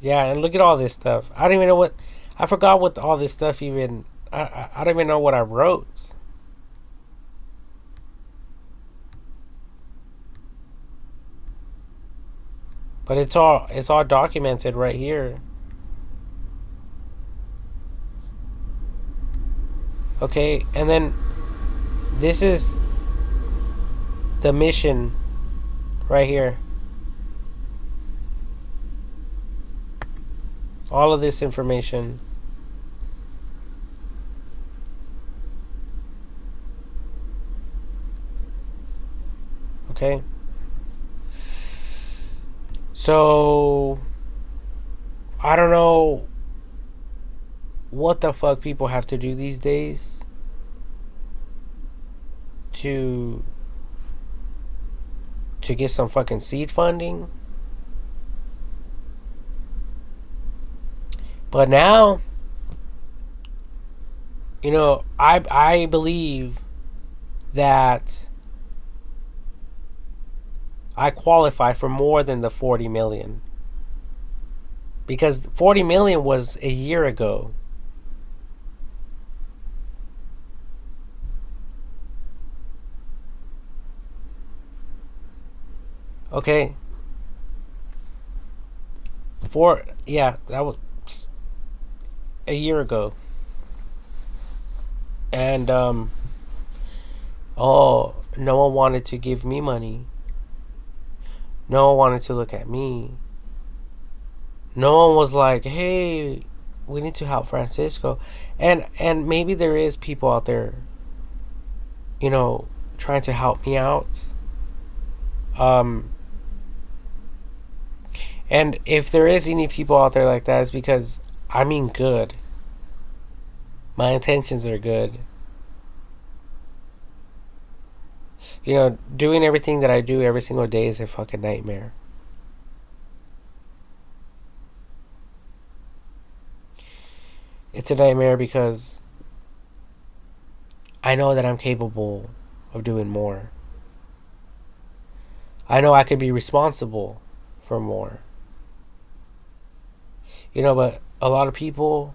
Yeah, and look at all this stuff. I don't even know what. I forgot what all this stuff even. I don't even know what I wrote. But it's all documented right here. Okay, and then this is the mission right here. All of this information. Okay. So I don't know what the fuck people have to do these days to get some fucking seed funding. But now, I believe that I qualify for more than the 40 million. Because 40 million was a year ago. Okay? That was a year ago. And oh, no one wanted to give me money. No one wanted to look at me. No one was like, "Hey, we need to help Francisco." And maybe there is people out there, trying to help me out. Um and if there is any people out there like that, it's because I mean good. My intentions are good. Doing everything that I do every single day is a fucking nightmare. It's a nightmare because I know that I'm capable of doing more. I know I could be responsible for more. But a lot of people,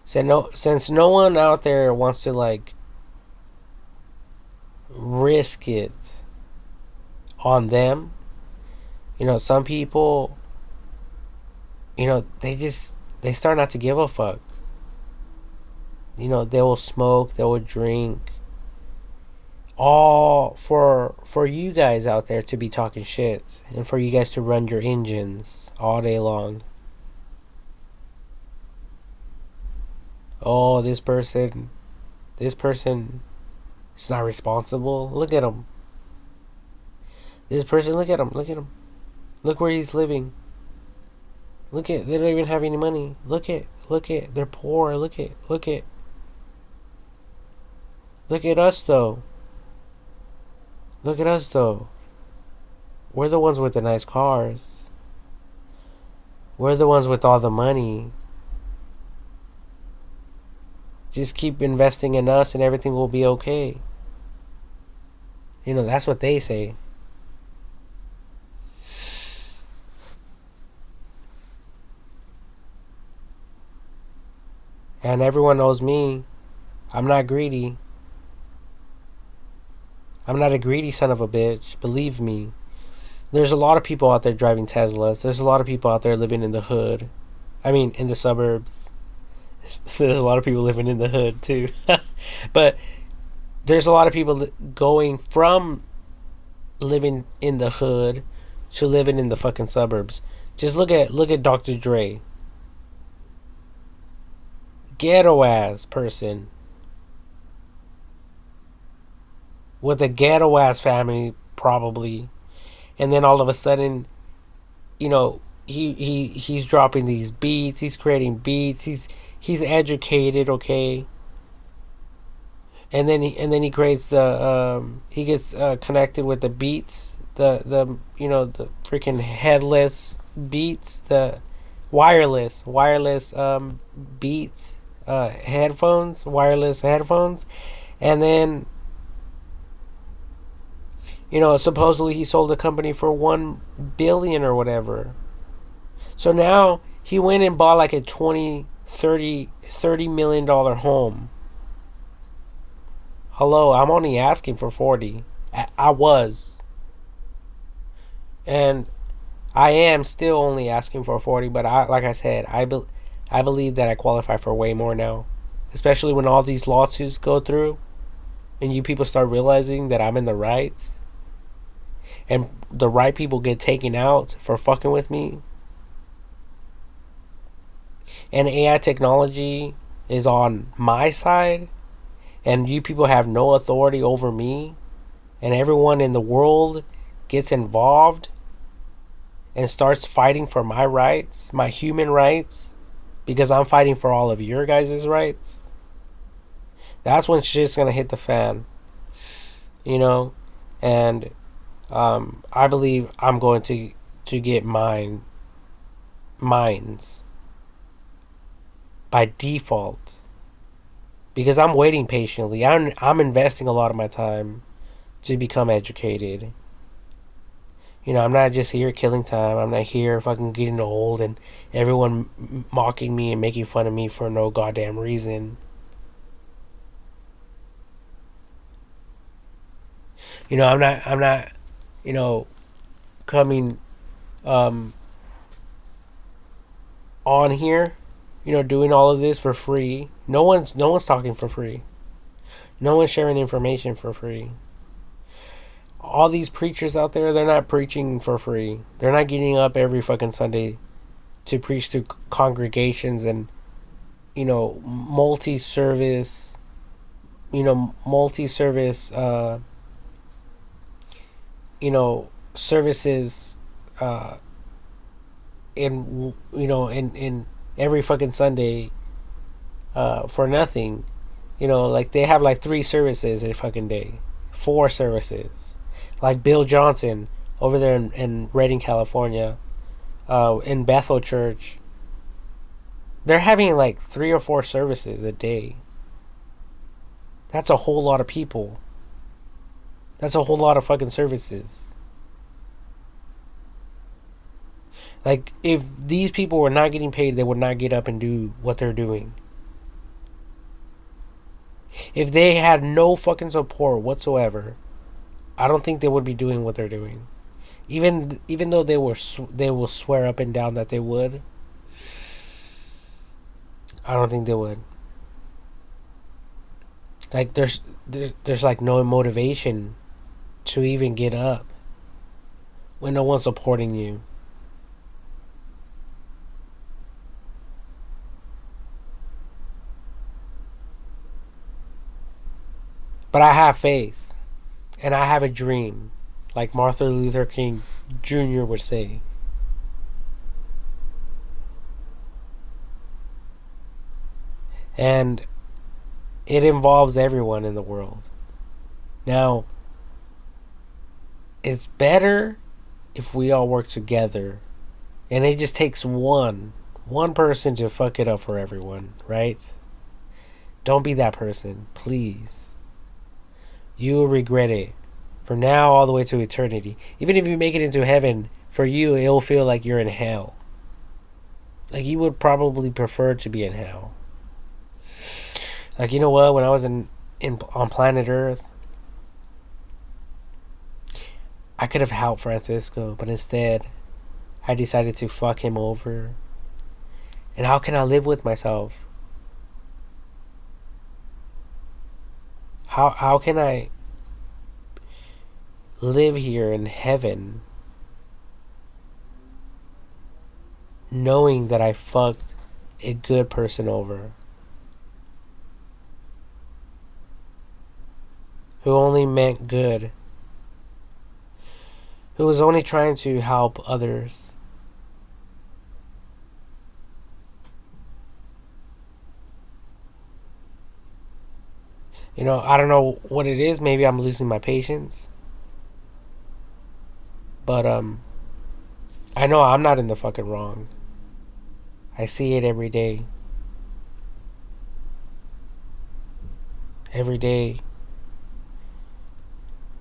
since no one out there wants to like risk it on them, some people, they start not to give a fuck. They will smoke, they will drink, all for you guys out there to be talking shit and for you guys to run your engines all day long. Oh, this person is not responsible. Look at him. This person, look at him. Look where he's living. They don't even have any money. Look at, they're poor. Look at us though. Look at us though. We're the ones with the nice cars. We're the ones with all the money. Just keep investing in us and everything will be okay. That's what they say. And everyone knows me. I'm not greedy. I'm not a greedy son of a bitch. Believe me. There's a lot of people out there driving Teslas. There's a lot of people out there living in the hood. I mean, in the suburbs. There's a lot of people living in the hood too. But there's a lot of people going from living in the hood to living in the fucking suburbs. Just look at Dr. Dre. Ghetto ass person with a ghetto ass family probably, and then all of a sudden, he's dropping these beats. He's creating beats. He's educated, okay. And then he creates he gets connected with the beats, the freaking headless beats, the wireless beats, headphones, wireless headphones. And then supposedly he sold the company for 1 billion or whatever. So now he went and bought like a 20 30 million dollar home. Hello, I'm only asking for 40. I was, and I am still only asking for 40, but like I said, I believe that I qualify for way more now, especially when all these lawsuits go through and you people start realizing that I'm in the right and the right people get taken out for fucking with me. And AI technology is on my side and you people have no authority over me and everyone in the world gets involved and starts fighting for my rights, my human rights, because I'm fighting for all of your guys' rights. That's when shit's gonna hit the fan, and I believe I'm going to get mines by default because I'm waiting patiently. I'm investing a lot of my time to become educated. I'm not just here killing time. I'm not here fucking getting old and everyone mocking me and making fun of me for no goddamn reason. I'm not, you know, coming um on here, doing all of this for free. No one's talking for free. No one's sharing information for free. All these preachers out there, they're not preaching for free. They're not getting up every fucking Sunday to preach to congregations and multi-service, multi-service, services, in every fucking Sunday, for nothing. Like they have like 3 services a fucking day, 4 services. Like Bill Johnson over there in Redding, California, in Bethel Church, they're having like 3 or 4 services a day. That's a whole lot of people. That's a whole lot of fucking services. Like, if these people were not getting paid, they would not get up and do what they're doing. If they had no fucking support whatsoever, I don't think they would be doing what they're doing. Even though they will swear up and down that they would, I don't think they would. Like there's like no motivation to even get up when no one's supporting you. But I have faith and I have a dream, like Martin Luther King Jr. would say. And it involves everyone in the world. Now, it's better if we all work together. And it just takes one person to fuck it up for everyone, right? Don't be that person, please. You will regret it from now all the way to eternity. Even if you make it into heaven, for you, it'll feel like you're in hell. Like, you would probably prefer to be in hell. Like, you know what? When I was on planet Earth, I could have helped Francisco, but instead, I decided to fuck him over. And how can I live with myself? How can I live here in heaven knowing that I fucked a good person over? Who only meant good. Who was only trying to help others. I don't know what it is. Maybe I'm losing my patience. But I know I'm not in the fucking wrong. I see it every day. Every day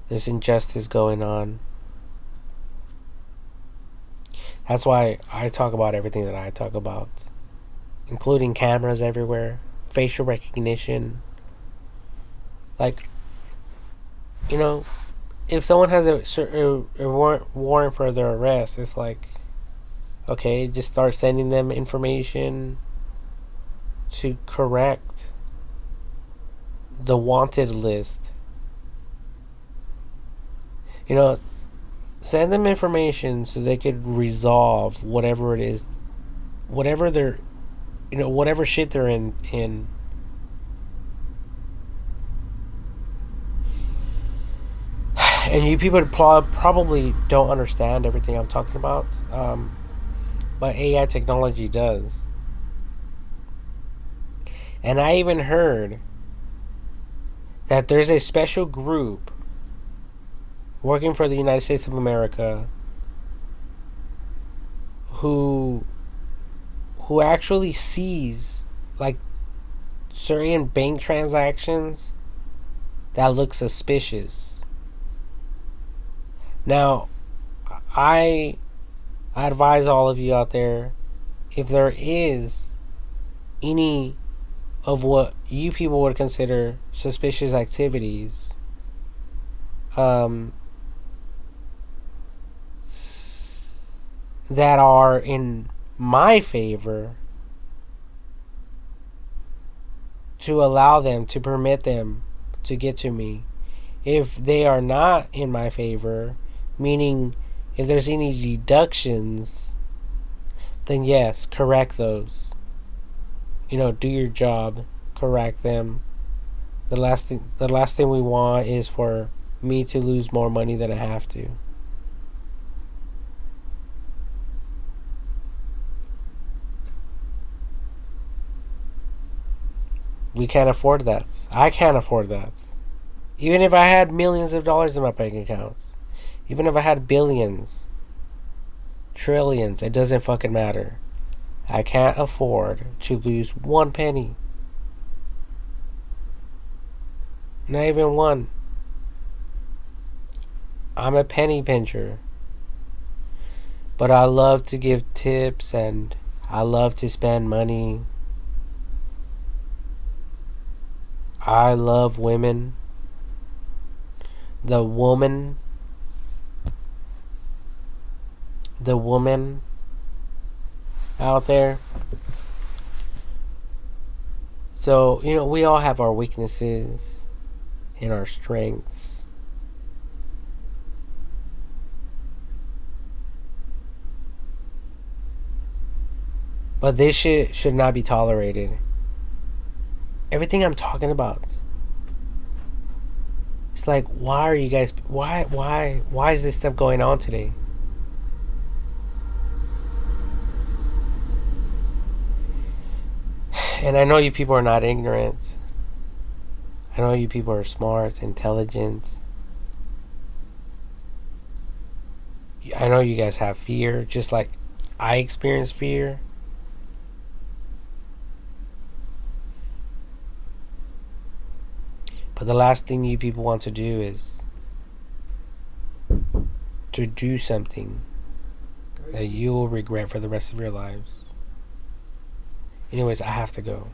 there's injustice going on. That's why I talk about everything that I talk about, including cameras everywhere, facial recognition. Like, if someone has a warrant for their arrest, it's like, okay, just start sending them information to correct the wanted list. Send them information so they could resolve whatever it is, whatever they're, whatever shit they're in. And you people probably don't understand everything I'm talking about, but AI technology does. And I even heard that there's a special group working for the United States of America who actually sees like certain bank transactions that look suspicious. Now, I advise all of you out there, if there is any of what you people would consider suspicious activities, um, that are in my favor, to allow them, to permit them to get to me. If they are not in my favor, meaning if there's any deductions, then yes, correct those. Do your job, correct them. The last thing we want is for me to lose more money than I have to. We can't afford that. I can't afford that. Even if I had millions of dollars in my bank accounts, even if I had billions, trillions, it doesn't fucking matter. I can't afford to lose one penny. Not even one. I'm a penny pincher. But I love to give tips and I love to spend money. I love women. The woman out there. So, we all have our weaknesses and our strengths. But this shit should not be tolerated. Everything I'm talking about. It's like, why are you guys, why is this stuff going on today? And I know you people are not ignorant. I know you people are smart, intelligent. I know you guys have fear, just like I experience fear. But the last thing you people want to do is to do something that you will regret for the rest of your lives. Anyways, I have to go.